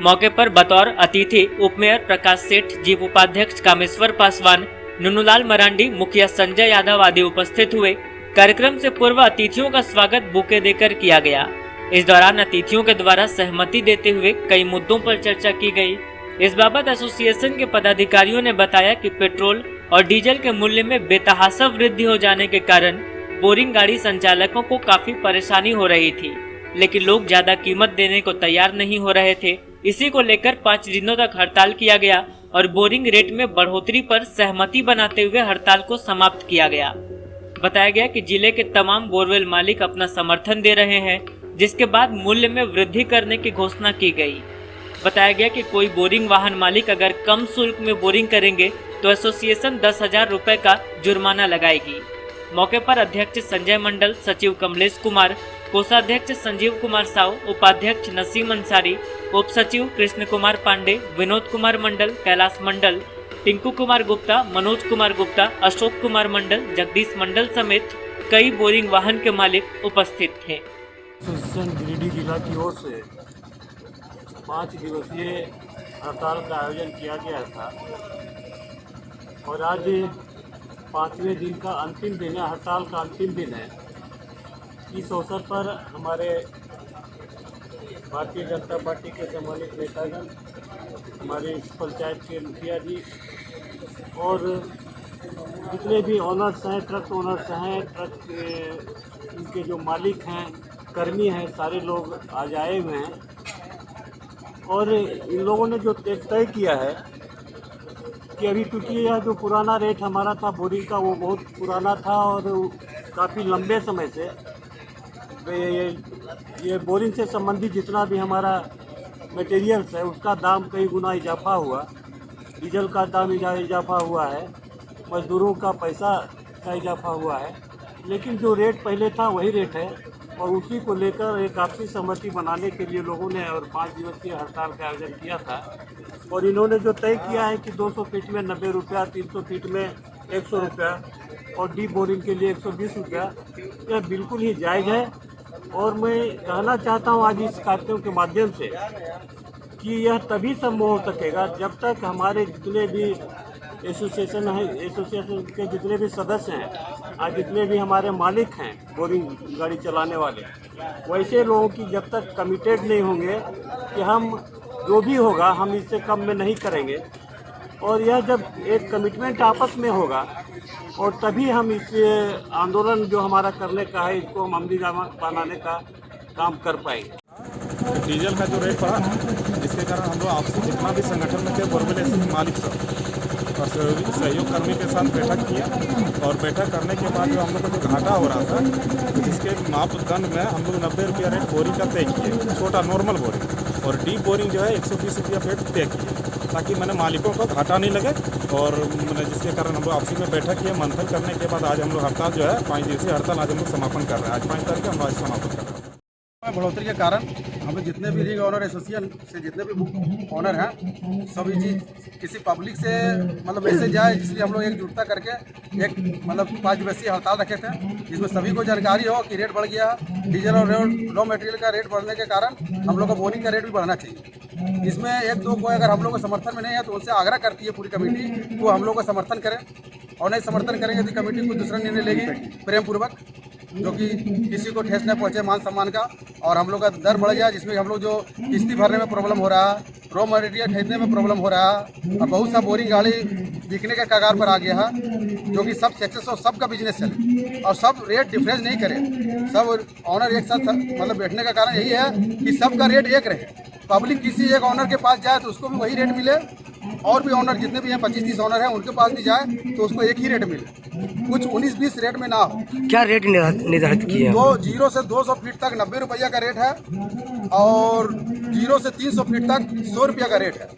मौके पर बतौर अतिथि उप मेयर प्रकाश सेठ, जीप उपाध्यक्ष कामेश्वर पासवान, नुनुलाल मरांडी, मुखिया संजय यादव आदि उपस्थित हुए। कार्यक्रम से पूर्व अतिथियों का स्वागत बुके देकर किया गया। इस दौरान अतिथियों के द्वारा सहमति देते हुए कई मुद्दों पर चर्चा की गई। इस बाबत एसोसिएशन के पदाधिकारियों ने बताया कि पेट्रोल और डीजल के मूल्य में बेतहाशा वृद्धि हो जाने के कारण बोरिंग गाड़ी संचालकों को काफी परेशानी हो रही थी, लेकिन लोग ज्यादा कीमत देने को तैयार नहीं हो रहे थे। इसी को लेकर 5 दिनों तक हड़ताल किया गया और बोरिंग रेट में बढ़ोतरी पर सहमति बनाते हुए हड़ताल को समाप्त किया गया। बताया गया कि जिले के तमाम बोरवेल मालिक अपना समर्थन दे रहे हैं, जिसके बाद मूल्य में वृद्धि करने की घोषणा की गई। बताया गया कि कोई बोरिंग वाहन मालिक अगर कम शुल्क में बोरिंग करेंगे तो एसोसिएशन 10,000 रुपए का जुर्माना लगाएगी। मौके पर अध्यक्ष संजय मंडल, सचिव कमलेश कुमार, कोषाध्यक्ष संजीव कुमार साव, उपाध्यक्ष नसीम अंसारी, उप सचिव कृष्ण कुमार पांडे, विनोद कुमार मंडल, कैलाश मंडल, टिंकू कुमार गुप्ता, मनोज कुमार गुप्ता, अशोक कुमार मंडल, जगदीश मंडल समेत कई बोरिंग वाहन के मालिक उपस्थित थे। एसोसिएशन गिरिडीह जिला की ओर से 5 दिवसीय हड़ताल का आयोजन किया गया था और आज 5वें दिन का अंतिम दिन है, हड़ताल का अंतिम दिन है। इस अवसर पर हमारे भारतीय जनता पार्टी के सम्मानित नेतागण, हमारे पंचायत के मुखिया जी और जितने भी ऑनर्स हैं, ट्रक ऑनर्स हैं, ट्रक उनके जो मालिक हैं, कर्मी हैं, सारे लोग आज आए हुए हैं। और इन लोगों ने जो तय किया है कि अभी क्योंकि यह जो पुराना रेट हमारा था बोरिंग का, वो बहुत पुराना था और काफ़ी लंबे समय से ये बोरिंग से संबंधित जितना भी हमारा मटेरियल्स है उसका दाम कई गुना इजाफा हुआ, डीजल का दाम इजाफा हुआ है, मजदूरों का पैसा का इजाफा हुआ है, लेकिन जो रेट पहले था वही रेट है और उसी को लेकर एक आपसी सहमति बनाने के लिए लोगों ने और 5 दिवसीय हड़ताल का आयोजन किया था। और इन्होंने जो तय किया है कि 200 फीट में 90 रुपया, 300 फीट में 100 रुपया और डीप बोरिंग के लिए 120 रुपया, यह बिल्कुल ही जायज़ है। और मैं कहना चाहता हूं आज इस कार्यक्रम के माध्यम से कि यह तभी संभव हो सकेगा जब तक हमारे जितने भी एसोसिएशन है, एसोसिएशन के जितने भी सदस्य हैं, आज जितने भी हमारे मालिक हैं बोरिंग गाड़ी चलाने वाले, वैसे लोगों की जब तक कमिटेड नहीं होंगे कि हम जो भी होगा हम इससे कम में नहीं करेंगे। और यह जब एक कमिटमेंट आपस में होगा और तभी हम इस आंदोलन जो हमारा करने का है इसको हम अमली बनाने का काम कर पाएंगे। डीजल का जो रेट बढ़ा, इसके कारण हम लोग आपसे जितना भी संगठन में थे बोरवेल मालिक सब और सहयोग कर्मी के साथ बैठक किया और बैठक करने के बाद जो हम लोग को जो घाटा हो रहा था जिसके मापदंड में हम लोग 90 रुपया रेट बोरिंग का तय किए, छोटा नॉर्मल बोरिंग, और डीप बोरिंग जो है 120 रुपया रेट तय किए ताकि मैंने मालिकों को घाटा नहीं लगे। और मैंने जिसके कारण हम लोग आपसी में बैठक किए, मंथन करने के बाद आज हम लोग हड़ताल जो है 5 दिवसीय हड़ताल आज हम लोग समापन कर रहे हैं। आज 5 तारीख हम आज समापन कर रहे हैं। बढ़ोतरी के कारण हम लोग जितने भी रीग ऑनर एसोसिएशन से जितने भी ऑनर हैं सभी चीज़ किसी पब्लिक से मतलब मैसेज आए, इसलिए हम लोग एकजुटता करके एक मतलब 5 दिवसीय हड़ताल रखे थे, जिसमें सभी को जानकारी हो कि रेट बढ़ गया है। डीजल और रॉ मटेरियल का रेट बढ़ने के कारण हम लोग का बोरिंग का रेट भी बढ़ना चाहिए। इसमें एक दो कोई अगर हम लोग को समर्थन में नहीं है तो उनसे आग्रह करती है पूरी कमेटी वो हम लोग का समर्थन करें, और नहीं समर्थन करेंगे तो कमेटी कुछ दूसरा निर्णय लेगी प्रेम पूर्वक, जो कि किसी को ठेस न पहुंचे मान सम्मान का, और हम लोग का दर बढ़ जाए, जिसमें हम लोग जो किस्ती भरने में प्रॉब्लम हो रहा है, रॉ मटेरियल खरीदने में प्रॉब्लम हो रहा है, और बहुत सा बोरिंग गाड़ी बिकने के कगार पर आ गया है, जो कि सब सक्सेस हो, सबका बिजनेस चले और सब रेट डिफरेंस नहीं करे, सब ऑनर एक साथ मतलब बैठने का कारण यही है कि सबका रेट एक रहे। पब्लिक किसी एक ऑनर के पास जाए तो उसको भी वही रेट मिले, और भी ऑनर जितने भी हैं 25-30 ऑनर हैं उनके पास भी जाए तो उसको एक ही रेट मिले, कुछ 19-20 रेट में ना हो। क्या रेट निर्धारित किए हैं? तो 0 से 200 फीट तक 90 रुपया का रेट है, और 0 से 300 फीट तक 100 रुपया का रेट है।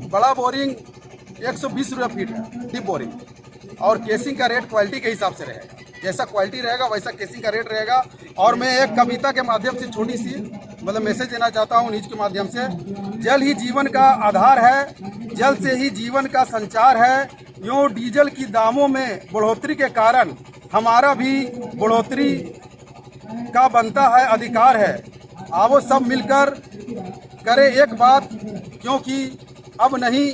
बड़ा बोरिंग 120 रुपया फीट है डीप बोरिंग, और केसिंग का रेट क्वालिटी के हिसाब से रहेगा, जैसा क्वालिटी रहेगा वैसा केसिंग का रेट रहेगा। और मैं एक कविता के माध्यम से छोटी सी मतलब मैसेज देना चाहता हूँ न्यूज के माध्यम से। जल ही जीवन का आधार है, जल से ही जीवन का संचार है, यूँ डीजल की दामों में बढ़ोतरी के कारण हमारा भी बढ़ोतरी का बनता है अधिकार है। आओ सब मिलकर करें एक बात, क्योंकि अब नहीं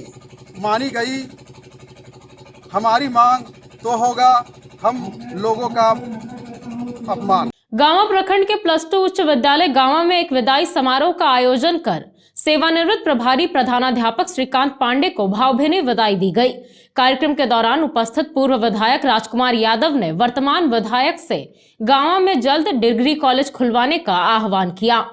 मानी गई हमारी मांग तो होगा हम लोगों का अपमान। गांवा प्रखंड के +2 उच्च विद्यालय गांवा में एक विदाई समारोह का आयोजन कर सेवानिवृत्त प्रभारी प्रधानाध्यापक श्रीकांत पांडे को भावभीनी विदाई दी गई। कार्यक्रम के दौरान उपस्थित पूर्व विधायक राजकुमार यादव ने वर्तमान विधायक से गांवा में जल्द डिग्री कॉलेज खुलवाने का आह्वान किया।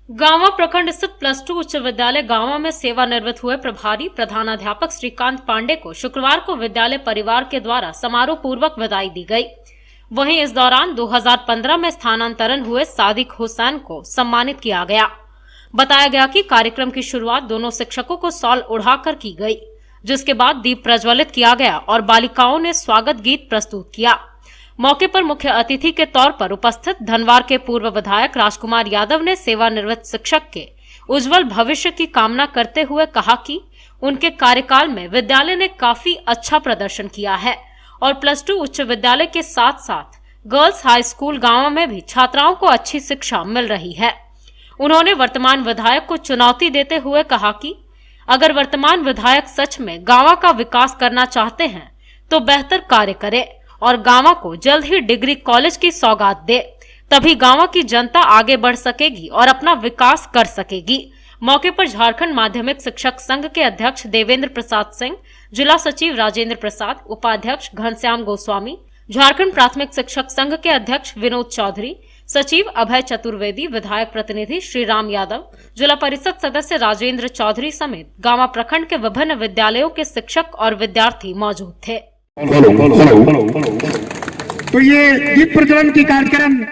गांवा प्रखंड स्थित +2 उच्च विद्यालय गांवा में सेवानिवृत्त हुए प्रभारी प्रधानाध्यापक श्रीकांत पांडे को शुक्रवार को विद्यालय परिवार के द्वारा समारोह पूर्वक विदाई दी गई। वहीं इस दौरान 2015 में स्थानांतरण हुए सादिक हुसैन को सम्मानित किया गया। बताया गया कि कार्यक्रम की शुरुआत दोनों शिक्षकों को शॉल उड़ाकर की गई, जिसके बाद दीप प्रज्वलित किया गया और बालिकाओं ने स्वागत गीत प्रस्तुत किया। मौके पर मुख्य अतिथि के तौर पर उपस्थित धनवार के पूर्व विधायक राजकुमार यादव ने सेवानिवृत्त शिक्षक के उज्जवल भविष्य की कामना करते हुए कहा कि उनके कार्यकाल में विद्यालय ने काफी अच्छा प्रदर्शन किया है और +2 उच्च विद्यालय के साथ साथ गर्ल्स हाई स्कूल गांव में भी छात्राओं को अच्छी शिक्षा मिल रही है। उन्होंने वर्तमान विधायक को चुनौती देते हुए कहा कि अगर वर्तमान विधायक सच में गांव का विकास करना चाहते हैं तो बेहतर कार्य करे और गांव को जल्द ही डिग्री कॉलेज की सौगात दे, तभी गांव की जनता आगे बढ़ सकेगी और अपना विकास कर सकेगी। मौके पर झारखंड माध्यमिक शिक्षक संघ के अध्यक्ष देवेंद्र प्रसाद सिंह, जिला सचिव राजेंद्र प्रसाद, उपाध्यक्ष घनश्याम गोस्वामी, झारखंड प्राथमिक शिक्षक संघ के अध्यक्ष विनोद चौधरी, सचिव अभय चतुर्वेदी, विधायक प्रतिनिधि श्री राम यादव, जिला परिषद सदस्य राजेंद्र चौधरी समेत गांवा प्रखंड के विभिन्न विद्यालयों के शिक्षक और विद्यार्थी मौजूद थे। तो ये दीप प्रज्वलन की कार्यक्रम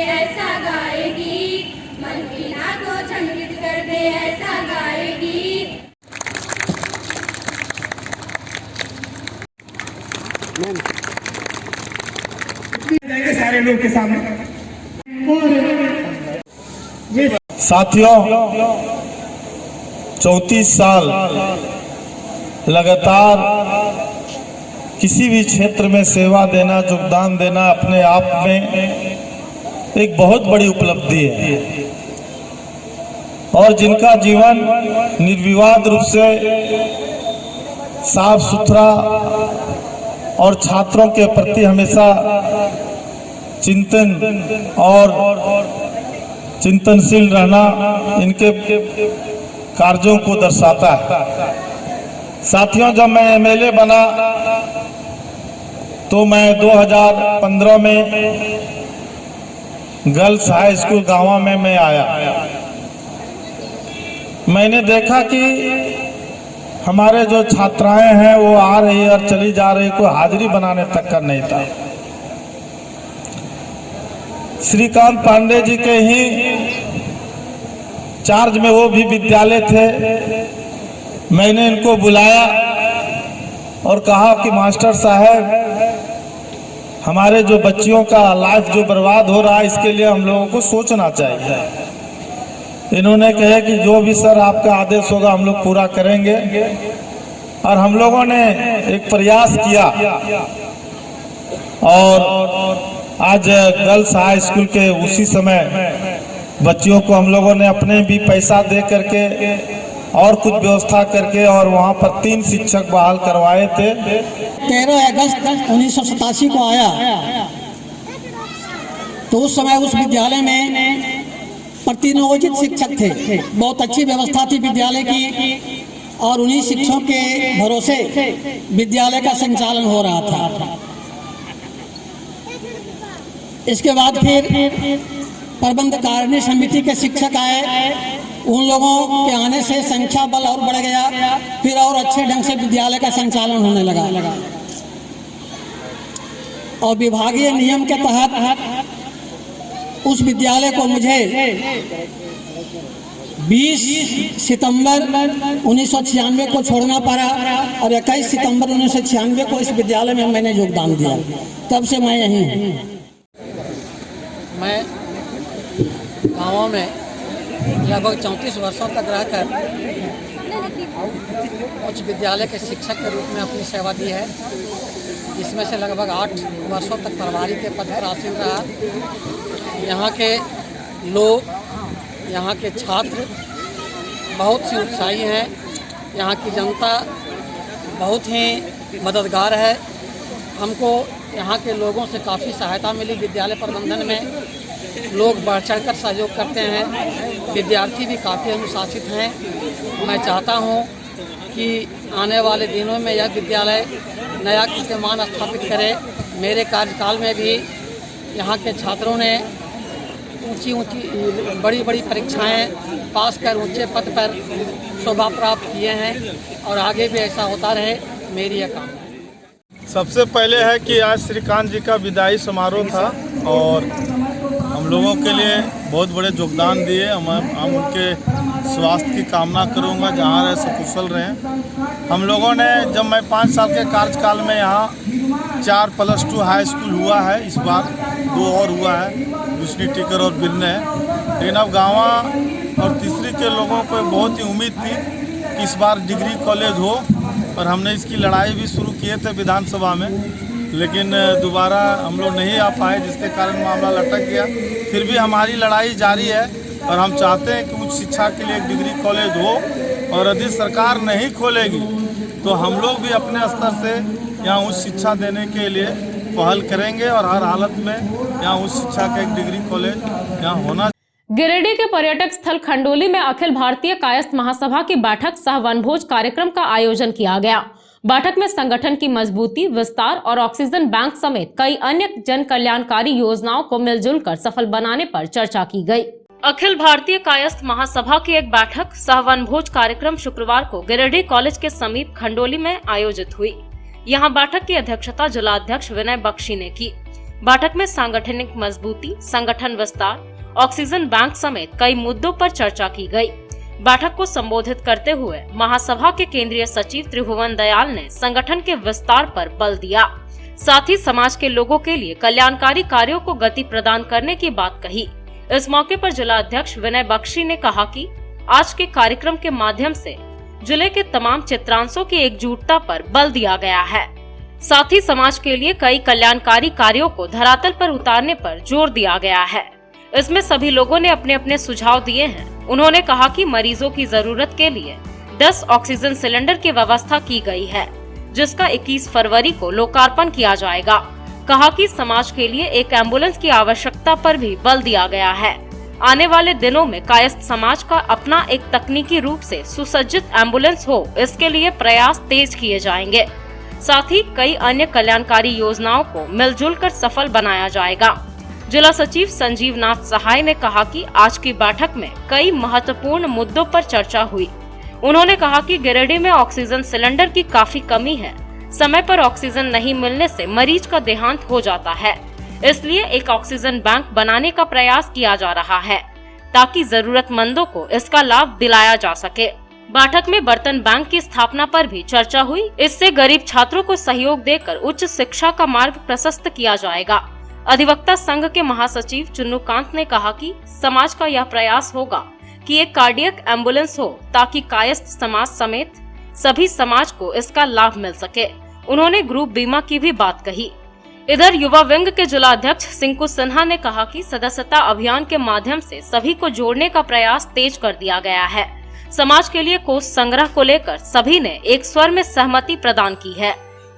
ऐसा गाएगी, मन की ना को झंझट कर दे ऐसा गाएगी। सारे लोग के सामने साथियों, 34 साल लगातार किसी भी क्षेत्र में सेवा देना, योगदान देना अपने आप में एक बहुत बड़ी उपलब्धि है। और जिनका जीवन निर्विवाद रूप से साफ सुथरा और छात्रों के प्रति हमेशा चिंतन और चिंतनशील रहना इनके कार्यों को दर्शाता है। साथियों, जब मैं एमएलए बना तो मैं 2015 में गर्ल्स हाई स्कूल गांवा में मैं आया। मैंने देखा कि हमारे जो छात्राएं हैं वो आ रही और चली जा रही, कोई हाजिरी बनाने तक का नहीं था। श्रीकांत पांडे जी के ही चार्ज में वो भी विद्यालय थे। मैंने इनको बुलाया और कहा कि मास्टर साहब, हमारे जो बच्चियों का लाइफ जो बर्बाद हो रहा है, इसके लिए हम लोगों को सोचना चाहिए। इन्होंने कहा कि जो भी सर आपका आदेश होगा हम लोग पूरा करेंगे। और हम लोगों ने एक प्रयास किया और आज गर्ल्स हाई स्कूल के उसी समय बच्चियों को हम लोगों ने अपने भी पैसा दे करके और कुछ व्यवस्था करके और वहाँ पर 3 शिक्षक बहाल करवाए थे। 13 अगस्त 1987 को आया तो उस समय उस विद्यालय में प्रतिनियोजित शिक्षक थे। बहुत अच्छी व्यवस्था थी विद्यालय की और उन्हीं शिक्षकों के भरोसे विद्यालय का संचालन हो रहा था। इसके बाद फिर प्रबंध कारिणी समिति के शिक्षक आए। उन लोगों के आने से संख्या बल और बढ़ गया। फिर और अच्छे ढंग से विद्यालय का संचालन होने लगा और विभागीय नियम के तहत उस विद्यालय को मुझे 20 सितंबर 1996 को छोड़ना पड़ा और 21 सितंबर 1996 को इस विद्यालय में मैंने योगदान दिया। तब से मैं यहीं हूँ। मैं गाँव में लगभग 34 वर्षों तक रहकर उच्च विद्यालय के शिक्षक के रूप में अपनी सेवा दी है। इसमें से लगभग 8 वर्षों तक प्रभारी के पद पर आसीन रहा। यहाँ के लोग, यहाँ के छात्र बहुत ही उत्साही हैं। यहाँ की जनता बहुत ही मददगार है। हमको यहाँ के लोगों से काफ़ी सहायता मिली। विद्यालय प्रबंधन में लोग बढ़ चढ़कर सहयोग करते हैं। विद्यार्थी भी काफ़ी अनुशासित हैं। मैं चाहता हूँ कि आने वाले दिनों में यह विद्यालय नया कीर्तिमान स्थापित करे। मेरे कार्यकाल में भी यहाँ के छात्रों ने ऊंची बड़ी बड़ी परीक्षाएं पास कर ऊंचे पद पर शोभा प्राप्त किए हैं और आगे भी ऐसा होता रहे, मेरी यह कामना है। सबसे पहले है कि आज श्रीकांत जी का विदाई समारोह था और हम लोगों के लिए बहुत बड़े योगदान दिए। हम उनके स्वास्थ्य की कामना करूंगा, जहाँ रहे सकुशल रहें। हम लोगों ने जब मैं 5 साल के कार्यकाल में यहाँ 4+2 हाई स्कूल हुआ है, इस बार 2 और हुआ है, दूसरी टीकर और बिरने है। लेकिन अब गाँवा और तीसरी के लोगों को बहुत ही उम्मीद थी कि इस बार डिग्री कॉलेज हो और हमने इसकी लड़ाई भी शुरू किए थे विधानसभा में, लेकिन दोबारा हम लोग नहीं आ पाए, जिसके कारण मामला लटक गया। फिर भी हमारी लड़ाई जारी है और हम चाहते हैं कि उच्च शिक्षा के लिए एक डिग्री कॉलेज हो और यदि सरकार नहीं खोलेगी तो हम लोग भी अपने स्तर से यहाँ उच्च शिक्षा देने के लिए पहल करेंगे और हर हालत में यहाँ उच्च शिक्षा का एक डिग्री कॉलेज यहाँ होना। गिरिडीह के पर्यटक स्थल खंडोली में अखिल भारतीय कायस्थ महासभा की बैठक सह वनभोज कार्यक्रम का आयोजन किया गया। बैठक में संगठन की मजबूती, विस्तार और ऑक्सीजन बैंक समेत कई अन्य जन कल्याणकारी योजनाओं को मिलजुल कर सफल बनाने पर चर्चा की गई। अखिल भारतीय कायस्थ महासभा की एक बैठक सह वनभोज कार्यक्रम शुक्रवार को गिरिडीह कॉलेज के समीप खंडोली में आयोजित हुई। यहाँ बैठक की अध्यक्षता जिलाध्यक्ष विनय बख्शी ने की। बैठक में सांगठनिक मजबूती, संगठन विस्तार, ऑक्सीजन बैंक समेत कई मुद्दों पर चर्चा की गई। बैठक को संबोधित करते हुए महासभा के केंद्रीय सचिव त्रिभुवन दयाल ने संगठन के विस्तार पर बल दिया। साथ ही समाज के लोगों के लिए कल्याणकारी कार्यों को गति प्रदान करने की बात कही। इस मौके पर जिला अध्यक्ष विनय बख्शी ने कहा कि आज के कार्यक्रम के माध्यम से जिले के तमाम चित्रांशों की एकजुटता पर बल दिया गया है। साथ ही समाज के लिए कई कल्याणकारी कार्यों को धरातल पर उतारने पर जोर दिया गया है। इसमें सभी लोगों ने अपने अपने सुझाव दिए हैं। उन्होंने कहा कि मरीजों की जरूरत के लिए 10 ऑक्सीजन सिलेंडर की व्यवस्था की गई है, जिसका 21 फरवरी को लोकार्पण किया जाएगा। कहा कि समाज के लिए एक एम्बुलेंस की आवश्यकता पर भी बल दिया गया है। आने वाले दिनों में कायस्थ समाज का अपना एक तकनीकी रूप से सुसज्जित एम्बुलेंस हो, इसके लिए प्रयास तेज किए जाएंगे। साथ ही कई अन्य कल्याणकारी योजनाओं को मिलजुल कर सफल बनाया जाएगा। जिला सचिव संजीव नाथ सहाय ने कहा कि आज की बैठक में कई महत्वपूर्ण मुद्दों पर चर्चा हुई। उन्होंने कहा कि गिरिडीह में ऑक्सीजन सिलेंडर की काफी कमी है। समय पर ऑक्सीजन नहीं मिलने से मरीज का देहांत हो जाता है, इसलिए एक ऑक्सीजन बैंक बनाने का प्रयास किया जा रहा है ताकि जरूरतमंदों को इसका लाभ दिलाया जा सके। बैठक में बर्तन बैंक की स्थापना पर भी चर्चा हुई। इससे गरीब छात्रों को सहयोग देकर उच्च शिक्षा का मार्ग प्रशस्त किया जाएगा। अधिवक्ता संघ के महासचिव चुन्नूकांत ने कहा कि समाज का यह प्रयास होगा कि एक कार्डियक एम्बुलेंस हो ताकि कायस्थ समाज समेत सभी समाज को इसका लाभ मिल सके। उन्होंने ग्रुप बीमा की भी बात कही। इधर युवा विंग के जिला अध्यक्ष सिंकू सिन्हा ने कहा कि सदस्यता अभियान के माध्यम से सभी को जोड़ने का प्रयास तेज कर दिया गया है। समाज के लिए कोष संग्रह को लेकर सभी ने एक स्वर में सहमति प्रदान की है।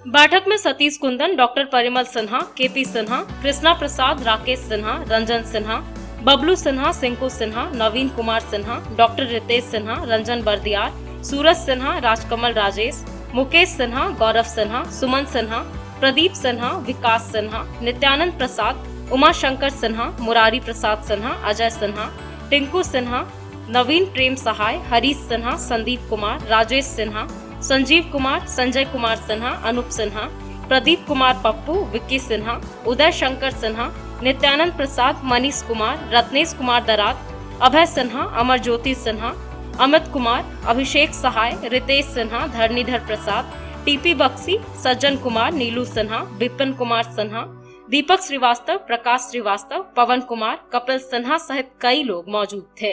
बैठक में सतीश कुंदन, डॉक्टर परिमल सिन्हा, केपी सिन्हा, कृष्णा प्रसाद, राकेश सिन्हा, रंजन सिन्हा, बबलू सिन्हा, सिंकू सिन्हा, नवीन कुमार सिन्हा, डॉक्टर रितेश सिन्हा, रंजन बर्दियार, सूरज सिन्हा, राजकमल राजेश, मुकेश सिन्हा, गौरव सिन्हा, सुमन सिन्हा, प्रदीप सिन्हा, विकास सिन्हा, नित्यानंद प्रसाद, उमाशंकर सिन्हा, मुरारी प्रसाद सिन्हा, अजय सिन्हा, टिंकू सिन्हा, नवीन प्रेम सहाय, हरीश सिन्हा, संदीप कुमार, राजेश सिन्हा, संजीव कुमार, संजय कुमार सिन्हा, अनूप सिन्हा, प्रदीप कुमार पप्पू, विक्की सिन्हा, उदय शंकर सिन्हा, नित्यानंद प्रसाद, मनीष कुमार, रत्नेश कुमार दरात, अभय सिन्हा, अमर ज्योति सिन्हा, अमित कुमार, अभिषेक सहाय, रितेश सिन्हा, धरणीधर प्रसाद, टीपी बक्सी, सज्जन कुमार, नीलू सिन्हा, विपिन कुमार सिन्हा, दीपक श्रीवास्तव, प्रकाश श्रीवास्तव, पवन कुमार, कपिल सिन्हा सहित कई लोग मौजूद थे।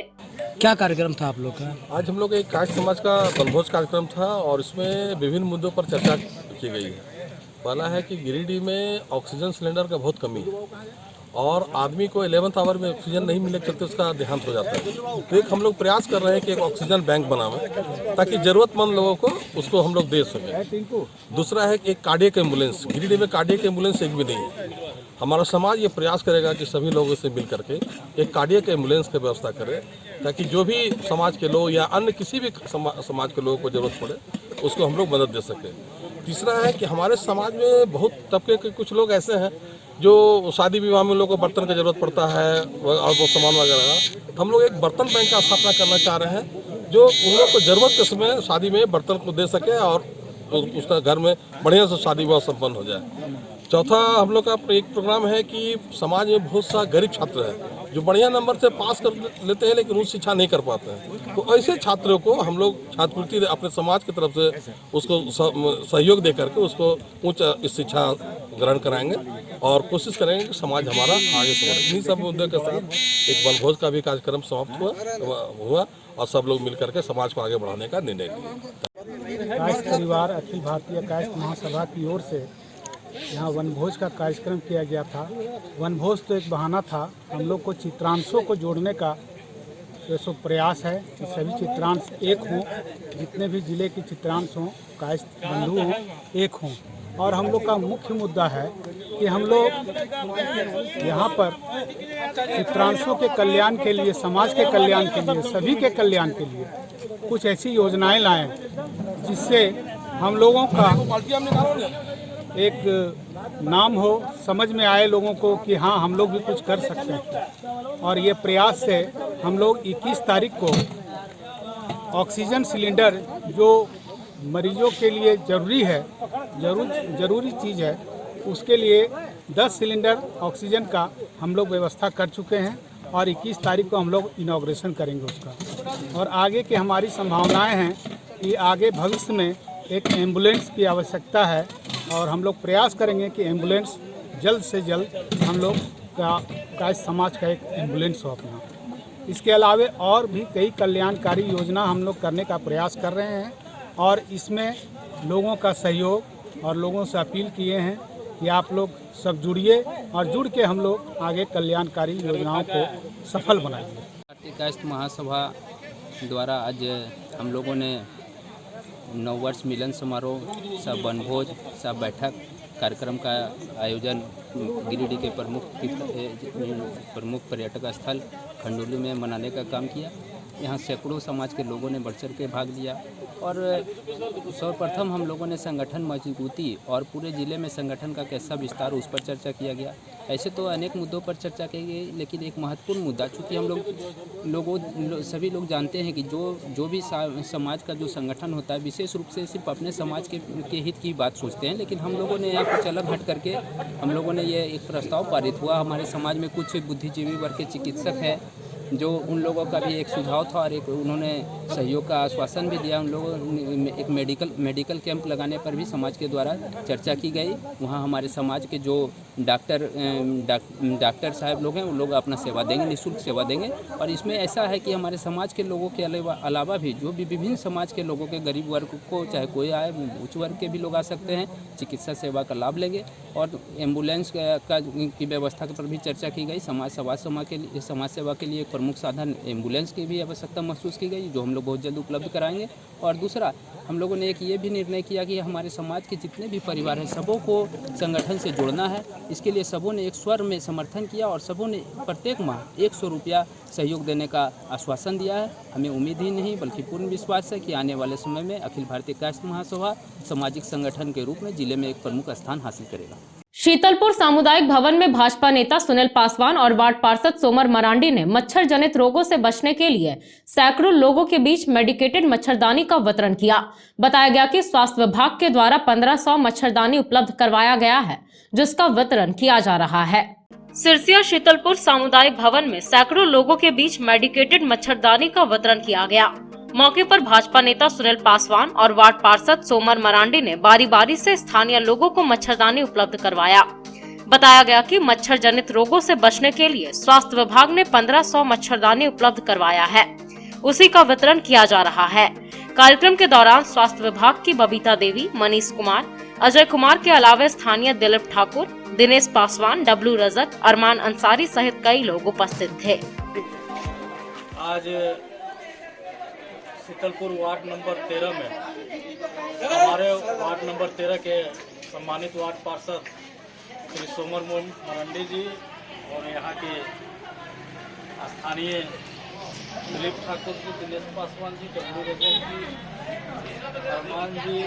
क्या कार्यक्रम था आप लोग का? आज हम लोग एक कायस्थ समाज का वनभोज कार्यक्रम था और इसमें विभिन्न मुद्दों पर चर्चा की गई है। पहला है कि गिरिडीह में ऑक्सीजन सिलेंडर का बहुत कमी है और आदमी को 11th आवर में ऑक्सीजन नहीं मिलने के चलते उसका देहांत हो जाता है। तो एक हम लोग प्रयास कर रहे हैं कि एक ऑक्सीजन बैंक बनावें ताकि ज़रूरतमंद लोगों को उसको हम लोग दे सकें। दूसरा है कि एक कार्डियक एम्बुलेंस, गिरिडीह में कार्डियक एम्बुलेंस एक भी नहीं है। हमारा समाज ये प्रयास करेगा कि सभी लोगों से मिल करके एक कार्डियक एम्बुलेंस की व्यवस्था करें ताकि जो भी समाज के लोग या अन्य किसी भी समाज के लोगों को ज़रूरत पड़े उसको हम लोग मदद दे सकें। तीसरा है कि हमारे समाज में बहुत तबके के कुछ लोग ऐसे हैं जो शादी विवाह में लोगों को बर्तन की ज़रूरत पड़ता है और वो सामान वगैरह, तो हम लोग एक बर्तन बैंक का स्थापना करना चाह रहे हैं जो उन लोग को ज़रूरत के समय शादी में बर्तन को दे सके और उसका घर में बढ़िया से शादी विवाह संपन्न हो जाए। चौथा हम लोग का एक प्रोग्राम है कि समाज में बहुत सा गरीब छात्र है जो बढ़िया नंबर से पास कर लेते हैं लेकिन उच्च शिक्षा नहीं कर पाते हैं। तो ऐसे छात्रों को हम लोग छात्रवृत्ति अपने समाज की तरफ से उसको सहयोग दे करके उसको उच्च शिक्षा ग्रहण कराएंगे और कोशिश करेंगे कि समाज हमारा आगे से बढ़े। इन्हीं सब मुद्दों के साथ एक वनभोज का भी कार्यक्रम समाप्त हुआ और सब लोग मिल करके समाज को आगे बढ़ाने का निर्णय लिया। कायस्थ परिवार अखिल भारतीय कायस्थ महासभा की ओर से यहाँ वनभोज का कार्यक्रम किया गया था। वनभोज तो एक बहाना था, हम लोग को चित्रांशों को जोड़ने का जो प्रयास है कि सभी चित्रांश एक हों, जितने भी जिले के चित्रांश हों, कायस्थ बंधु हों, एक हों। और हम लोग का मुख्य मुद्दा है कि हम लोग यहाँ पर चित्रांशों के कल्याण के लिए, समाज के कल्याण के लिए, सभी के कल्याण के लिए कुछ ऐसी योजनाएं लाएं जिससे हम लोगों का एक नाम हो, समझ में आए लोगों को कि हाँ हम लोग भी कुछ कर सकते हैं। और ये प्रयास से हम लोग 21 तारीख को ऑक्सीजन सिलेंडर जो मरीजों के लिए ज़रूरी है, ज़रूरी चीज़ है, उसके लिए 10 सिलेंडर ऑक्सीजन का हम लोग व्यवस्था कर चुके हैं और 21 तारीख को हम लोग इनॉग्रेशन करेंगे उसका। और आगे की हमारी संभावनाएं हैं कि आगे भविष्य में एक एम्बुलेंस की आवश्यकता है और हम लोग प्रयास करेंगे कि एम्बुलेंस जल्द से जल्द हम लोग का समाज का एक एम्बुलेंस हो अपना। इसके अलावा और भी कई कल्याणकारी योजना हम लोग करने का प्रयास कर रहे हैं और इसमें लोगों का सहयोग और लोगों से अपील किए हैं कि आप लोग सब जुड़िए और जुड़ के हम लोग आगे कल्याणकारी योजनाओं को सफल बनाएंगे। कायस्थ महासभा द्वारा आज हम लोगों ने नववर्ष मिलन समारोह सब वनभोज सब बैठक कार्यक्रम का आयोजन गिरिडीह के प्रमुख पर्यटक स्थल खंडोली में मनाने का काम किया। यहाँ सैकड़ों समाज के लोगों ने बढ़ चढ़ के भाग लिया और सर्वप्रथम हम लोगों ने संगठन मजबूती और पूरे ज़िले में संगठन का कैसा विस्तार उस पर चर्चा किया गया। ऐसे तो अनेक मुद्दों पर चर्चा की गई, लेकिन एक महत्वपूर्ण मुद्दा, चूँकि हम सभी लोग जानते हैं कि जो भी समाज का जो संगठन होता है विशेष रूप से सिर्फ अपने समाज के हित की बात सोचते हैं, लेकिन हम लोगों ने यहाँ कुछ अलग हट करके हम लोगों ने ये एक प्रस्ताव पारित हुआ। हमारे समाज में कुछ बुद्धिजीवी वर्ग के चिकित्सक हैं, जो उन लोगों का भी एक सुझाव था और एक उन्होंने सहयोग का आश्वासन भी दिया। उन लोगों ने एक मेडिकल कैंप लगाने पर भी समाज के द्वारा चर्चा की गई। वहाँ हमारे समाज के जो डॉक्टर साहब लोग हैं, वो लोग अपना सेवा देंगे, निःशुल्क सेवा देंगे। और इसमें ऐसा है कि हमारे समाज के लोगों के अलावा भी जो भी विभिन्न समाज के लोगों के गरीब वर्ग को, चाहे कोई आए, उच्च वर्ग के भी लोग आ सकते हैं, चिकित्सा सेवा का लाभ लेंगे। और एम्बुलेंस की व्यवस्था पर भी चर्चा की गई। समाज सेवा के लिए एक प्रमुख साधन एम्बुलेंस की भी आवश्यकता महसूस की गई, जो हम लोग बहुत जल्द उपलब्ध कराएंगे। और दूसरा, हम लोगों ने एक ये भी निर्णय किया कि हमारे समाज के जितने भी परिवार हैं, सबों को संगठन से जोड़ना है। इसके लिए सबों ने एक स्वर में समर्थन किया और सबों ने प्रत्येक माह 100 रुपया सहयोग देने का आश्वासन दिया है। हमें उम्मीद ही नहीं बल्कि पूर्ण विश्वास है कि आने वाले समय में अखिल भारतीय कायस्थ महासभा सामाजिक संगठन के रूप में जिले में एक प्रमुख स्थान हासिल करेगा। शीतलपुर सामुदायिक भवन में भाजपा नेता सुनील पासवान और वार्ड पार्षद सोमर मरांडी ने मच्छर जनित रोगों से बचने के लिए सैकड़ों लोगों के बीच मेडिकेटेड मच्छरदानी का वितरण किया। बताया गया कि स्वास्थ्य विभाग के द्वारा 1500 मच्छरदानी उपलब्ध करवाया गया है, जिसका वितरण किया जा रहा है। सिरसिया शीतलपुर सामुदायिक भवन में सैकड़ों लोगों के बीच मेडिकेटेड मच्छरदानी का वितरण किया गया। मौके पर भाजपा नेता सुनील पासवान और वार्ड पार्षद सोमर मरांडी ने बारी बारी से स्थानीय लोगों को मच्छरदानी उपलब्ध करवाया। बताया गया कि मच्छर जनित रोगों से बचने के लिए स्वास्थ्य विभाग ने 1500 मच्छरदानी उपलब्ध करवाया है, उसी का वितरण किया जा रहा है। कार्यक्रम के दौरान स्वास्थ्य विभाग की बबीता देवी, मनीष कुमार, अजय कुमार के अलावा स्थानीय दिलीप ठाकुर, दिनेश पासवान, डब्लू रजक, अरमान अंसारी सहित कई लोग उपस्थित थे। आज शीतलपुर वार्ड नंबर 13 में हमारे वार्ड नंबर 13 के सम्मानित वार्ड पार्षद श्री सोमर मरांडी जी और यहाँ के स्थानीय दिलीप ठाकुर जी, दिनेश पासवान जी, डब्लू रजक जी, अरमान जी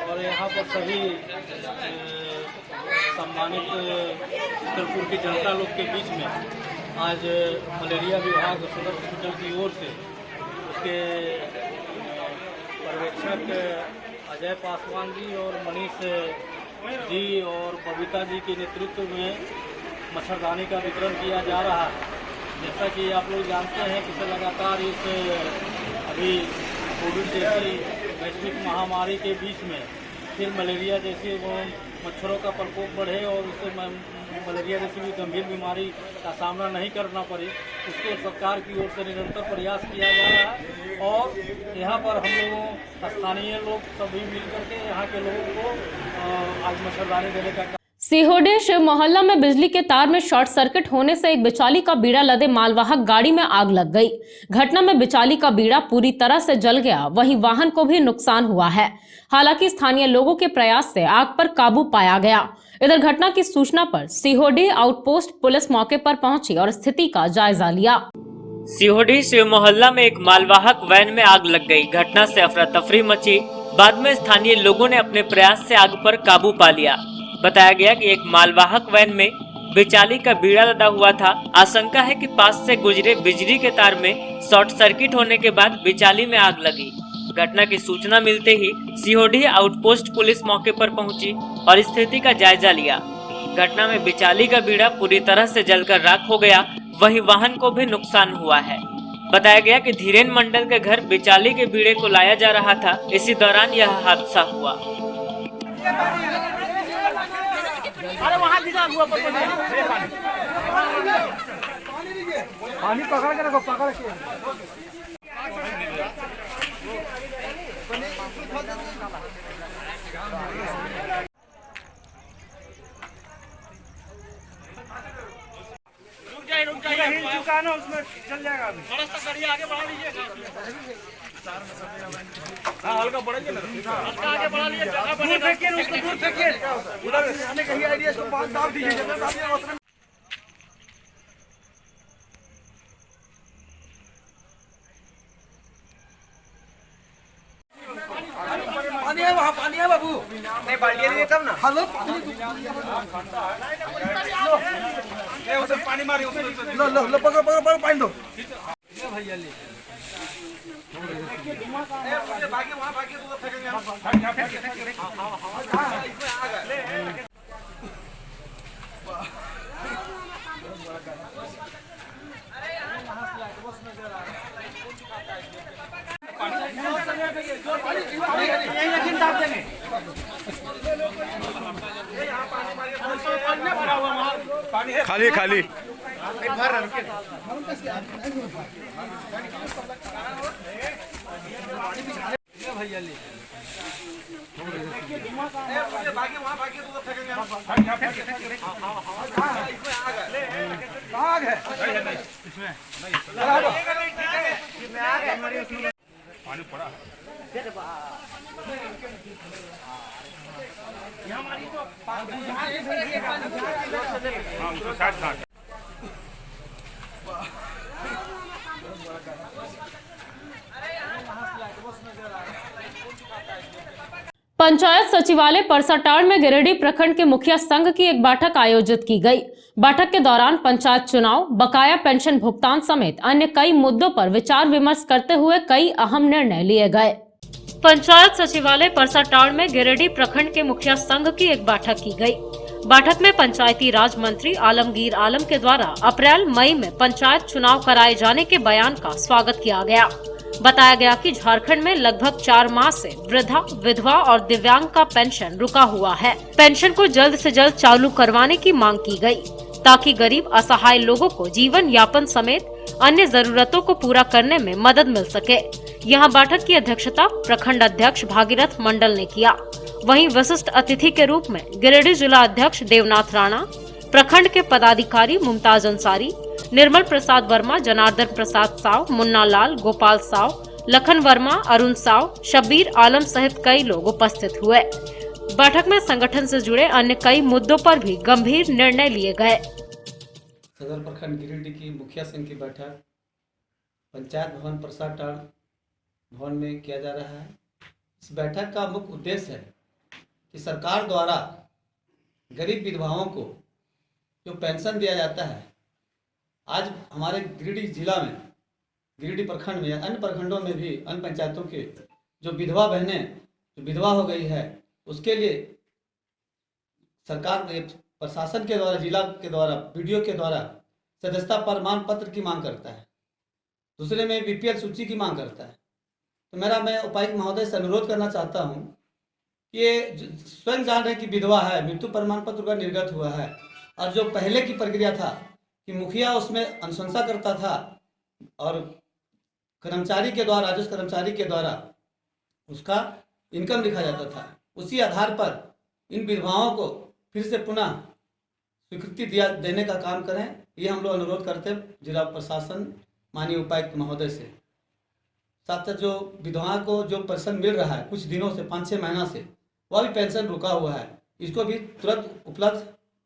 और यहाँ पर सभी सम्मानित शीतलपुर की जनता लोग के बीच में आज मलेरिया विभाग सदर हॉस्पिटल की ओर से के पर्यवेक्षक अजय पासवान जी और मनीष जी और बबीता जी के नेतृत्व में मच्छरदानी का वितरण किया जा रहा है। जैसा कि आप लोग जानते हैं कि लगातार इस अभी कोविड जैसी वैश्विक महामारी के बीच में फिर मलेरिया जैसी वो मच्छरों का प्रकोप बढ़े और उससे मलेरिया जैसी भी गंभीर बीमारी का सामना नहीं करना पड़े, उसके सरकार की ओर से निरंतर प्रयास किया जा रहा है। और यहाँ पर हम लोगों स्थानीय लोग सभी मिल करके यहाँ के लोगों को आज मच्छरदानी देने का। सीहोडे शिव मोहल्ला में बिजली के तार में शॉर्ट सर्किट होने से एक बिचाली का बीड़ा लदे मालवाहक गाड़ी में आग लग गई। घटना में बिचाली का बीड़ा पूरी तरह से जल गया, वहीं वाहन को भी नुकसान हुआ है। हालांकि स्थानीय लोगों के प्रयास से आग पर काबू पाया गया। इधर घटना की सूचना पर सीहोडे आउटपोस्ट पुलिस मौके पर पहुंची और स्थिति का जायजा लिया। सीहोडी शिव मोहल्ला में एक मालवाहक वैन में आग लग गई। घटना से अफरा तफरी मची। बाद में स्थानीय लोगों ने अपने प्रयास से आग पर काबू पा लिया। बताया गया कि एक मालवाहक वैन में बिचाली का बीड़ा लदा हुआ था। आशंका है कि पास से गुजरे बिजली के तार में शॉर्ट सर्किट होने के बाद बिचाली में आग लगी। घटना की सूचना मिलते ही सीहोडी आउटपोस्ट पुलिस मौके पर पहुंची और स्थिति का जायजा लिया। घटना में बिचाली का बीड़ा पूरी तरह से जलकर राख हो गया, वहीं वाहन को भी नुकसान हुआ है। बताया गया कि धीरेन मंडल के घर बिचाली के बीड़े को लाया जा रहा था, इसी दौरान यह हादसा हुआ। अरे वहाँ पानी पकड़ के रखो, पकड़ के। रुक जाए, उसमें जाएगा अभी। थोड़ा सा गाड़ी आगे बढ़ा लीजिएगा। हाँ हल्का बढ़ाइए ना, हल्का आगे बढ़ा लीजिए, जगह दूर फेंकिए उसको, दूर फेंकिए उधर हमें कहीं आइडिया इसको पास दाब दीजिए, जगह दाबिए। पानी है वहाँ, पानी है बाबू, नहीं बाल्टी नहीं तब ना। हेलो उसे पानी मारी, लो लो लो पकड़ो पकड़ो पकड़ो पानी दो भैया ले भागी वहाँ भागी तो फेंकेंगे खाली खाली भैया ले भागी वहाँ भागी तो फेंकेंगे आग है इसमें पानी पड़ा पंचायत सचिवालय परसाटाड़ में गिरिडीह प्रखंड के मुखिया संघ की एक बैठक आयोजित की गई। बैठक के दौरान पंचायत चुनाव, बकाया पेंशन भुगतान समेत अन्य कई मुद्दों पर विचार विमर्श करते हुए कई अहम निर्णय लिए गए। पंचायत सचिवालय परसाटाड़ में गिरिडीह प्रखंड के मुखिया संघ की एक बैठक की गई। बैठक में पंचायती राज मंत्री आलमगीर आलम के द्वारा अप्रैल मई में पंचायत चुनाव कराए जाने के बयान का स्वागत किया गया। बताया गया कि झारखंड में लगभग 4 माह से वृद्धा, विधवा और दिव्यांग का पेंशन रुका हुआ है। पेंशन को जल्द से जल्द चालू करवाने की मांग की गई, ताकि गरीब असहाय लोगों को जीवन यापन समेत अन्य जरूरतों को पूरा करने में मदद मिल सके। यहां बैठक की अध्यक्षता प्रखंड अध्यक्ष भागीरथ मंडल ने किया। वहीं विशिष्ट अतिथि के रूप में गिरिडीह जिला अध्यक्ष देवनाथ राणा, प्रखंड के पदाधिकारी मुमताज अंसारी, निर्मल प्रसाद वर्मा, जनार्दन प्रसाद साव, मुन्ना लाल, गोपाल साव, लखन वर्मा, अरुण साव, शब्बीर आलम सहित कई लोग उपस्थित हुए। बैठक में संगठन से जुड़े अन्य कई मुद्दों पर भी गंभीर निर्णय लिए गए। सदर प्रखंड गिरिडीह की मुखिया संघ की बैठक पंचायत भवन परसाटाड़ भवन में किया जा रहा है। इस बैठक का मुख्य उद्देश्य है कि सरकार द्वारा गरीब विधवाओं को जो पेंशन दिया जाता है, आज हमारे गिरिडीह जिला में, गिरिडीह प्रखंड में, अन्य प्रखंडों में भी, अन्य पंचायतों के जो विधवा बहनें जो विधवा हो गई है, उसके लिए सरकार प्रशासन के द्वारा, जिला के द्वारा, बीडीओ के द्वारा सदस्यता प्रमाण पत्र की मांग करता है। दूसरे में बीपीएल सूची की मांग करता है। तो मैं उपायुक्त महोदय से अनुरोध करना चाहता हूँ कि ये स्वयं जान रहे कि विधवा है, मृत्यु प्रमाण पत्र का निर्गत हुआ है, और जो पहले की प्रक्रिया था कि मुखिया उसमें अनुशंसा करता था और कर्मचारी के द्वारा, राजस्व कर्मचारी के द्वारा उसका इनकम लिखा जाता था, उसी आधार पर इन विधवाओं को फिर से पुनः स्वीकृति देने का काम करें। ये हम लोग अनुरोध करते हैं जिला प्रशासन, माननीय उपायुक्त महोदय से। साथ जो विधवाओं को जो पेंशन मिल रहा है कुछ दिनों से, 5-6 महीना से, वह भी पेंशन रुका हुआ है, इसको भी तुरंत उपलब्ध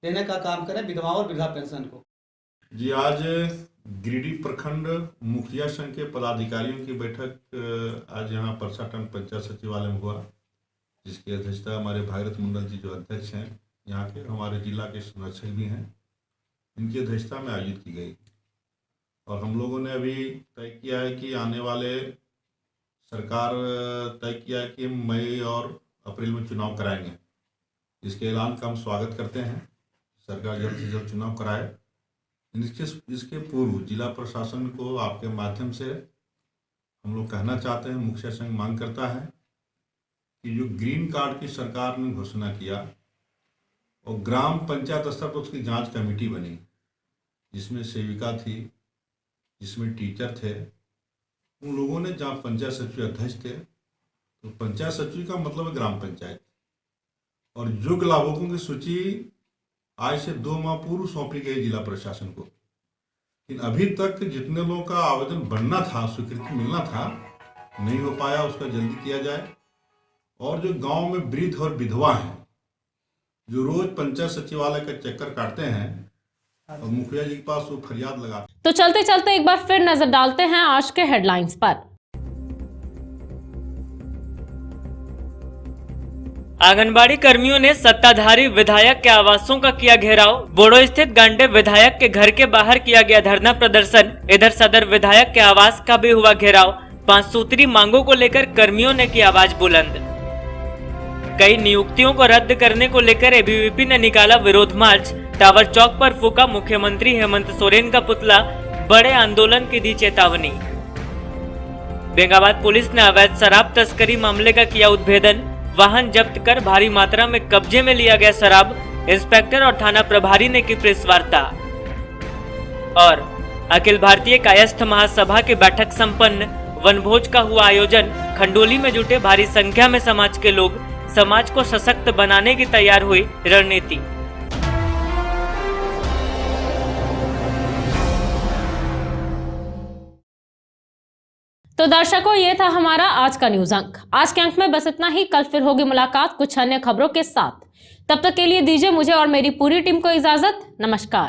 देने का काम करें, विधवाओं और वृद्धा पेंशन को। जी, आज गिरिडीह प्रखंड मुखिया संघ के पदाधिकारियों की बैठक आज यहाँ परसाटाड़ पंचायत सचिवालय में हुआ, जिसकी अध्यक्षता हमारे भागीरथ मंडल जी जो अध्यक्ष हैं यहाँ के, हमारे जिला के संरक्षक भी हैं, इनकी अध्यक्षता में आयोजित की गई। और हम लोगों ने अभी तय किया है कि आने वाले, सरकार तय किया है कि मई और अप्रैल में चुनाव कराएंगे। इसके ऐलान का हम स्वागत करते हैं, सरकार जल्द से जल्द चुनाव कराए। इसके पूर्व जिला प्रशासन को आपके माध्यम से हम लोग कहना चाहते हैं, मुखिया संघ मांग करता है कि जो ग्रीन कार्ड की सरकार ने घोषणा किया और ग्राम पंचायत स्तर पर उसकी जांच कमेटी बनी, जिसमें सेविका थी, जिसमें टीचर थे, उन लोगों ने, जहाँ पंचायत सचिव अध्यक्ष थे, तो पंचायत सचिव का मतलब है ग्राम पंचायत, और योग्य लाभुकों की सूची आज से 2 माह पूर्व सौंपी गई जिला प्रशासन को। लेकिन अभी तक जितने लोगों का आवेदन बनना था, स्वीकृति मिलना था, नहीं हो पाया। उसका जल्दी किया जाए। और जो गांव में वृद्ध और विधवा हैं, जो रोज पंचायत सचिवालय का चक्कर काटते हैं और मुखिया जी के पास वो फरियाद लगा। तो चलते चलते एक बार फिर नजर डालते हैं आज के हेडलाइंस पर। आंगनबाड़ी कर्मियों ने सत्ताधारी विधायक के आवासों का किया घेराव। बोड़ो स्थित गांडे विधायक के घर के बाहर किया गया धरना प्रदर्शन। इधर सदर विधायक के आवास का भी हुआ घेराव। 5 सूत्री मांगों को लेकर कर्मियों ने की आवाज बुलंद। कई नियुक्तियों को रद्द करने को लेकर एबीवीपी ने निकाला विरोध मार्च। टावर चौक पर फूका मुख्यमंत्री हेमंत सोरेन का पुतला। बड़े आंदोलन की दी चेतावनी। बेंगाबाद पुलिस ने अवैध शराब तस्करी मामले का किया उद्भेदन। वाहन जब्त कर भारी मात्रा में कब्जे में लिया गया शराब। इंस्पेक्टर और थाना प्रभारी ने की प्रेस वार्ता। और अखिल भारतीय कायस्थ महासभा की बैठक संपन्न। वनभोज का हुआ आयोजन। खंडोली में जुटे भारी संख्या में समाज के लोग। समाज को सशक्त बनाने की तैयार हुई रणनीति। तो दर्शकों, ये था हमारा आज का न्यूज अंक। आज के अंक में बस इतना ही। कल फिर होगी मुलाकात कुछ अन्य खबरों के साथ। तब तक के लिए दीजिए मुझे और मेरी पूरी टीम को इजाजत। नमस्कार।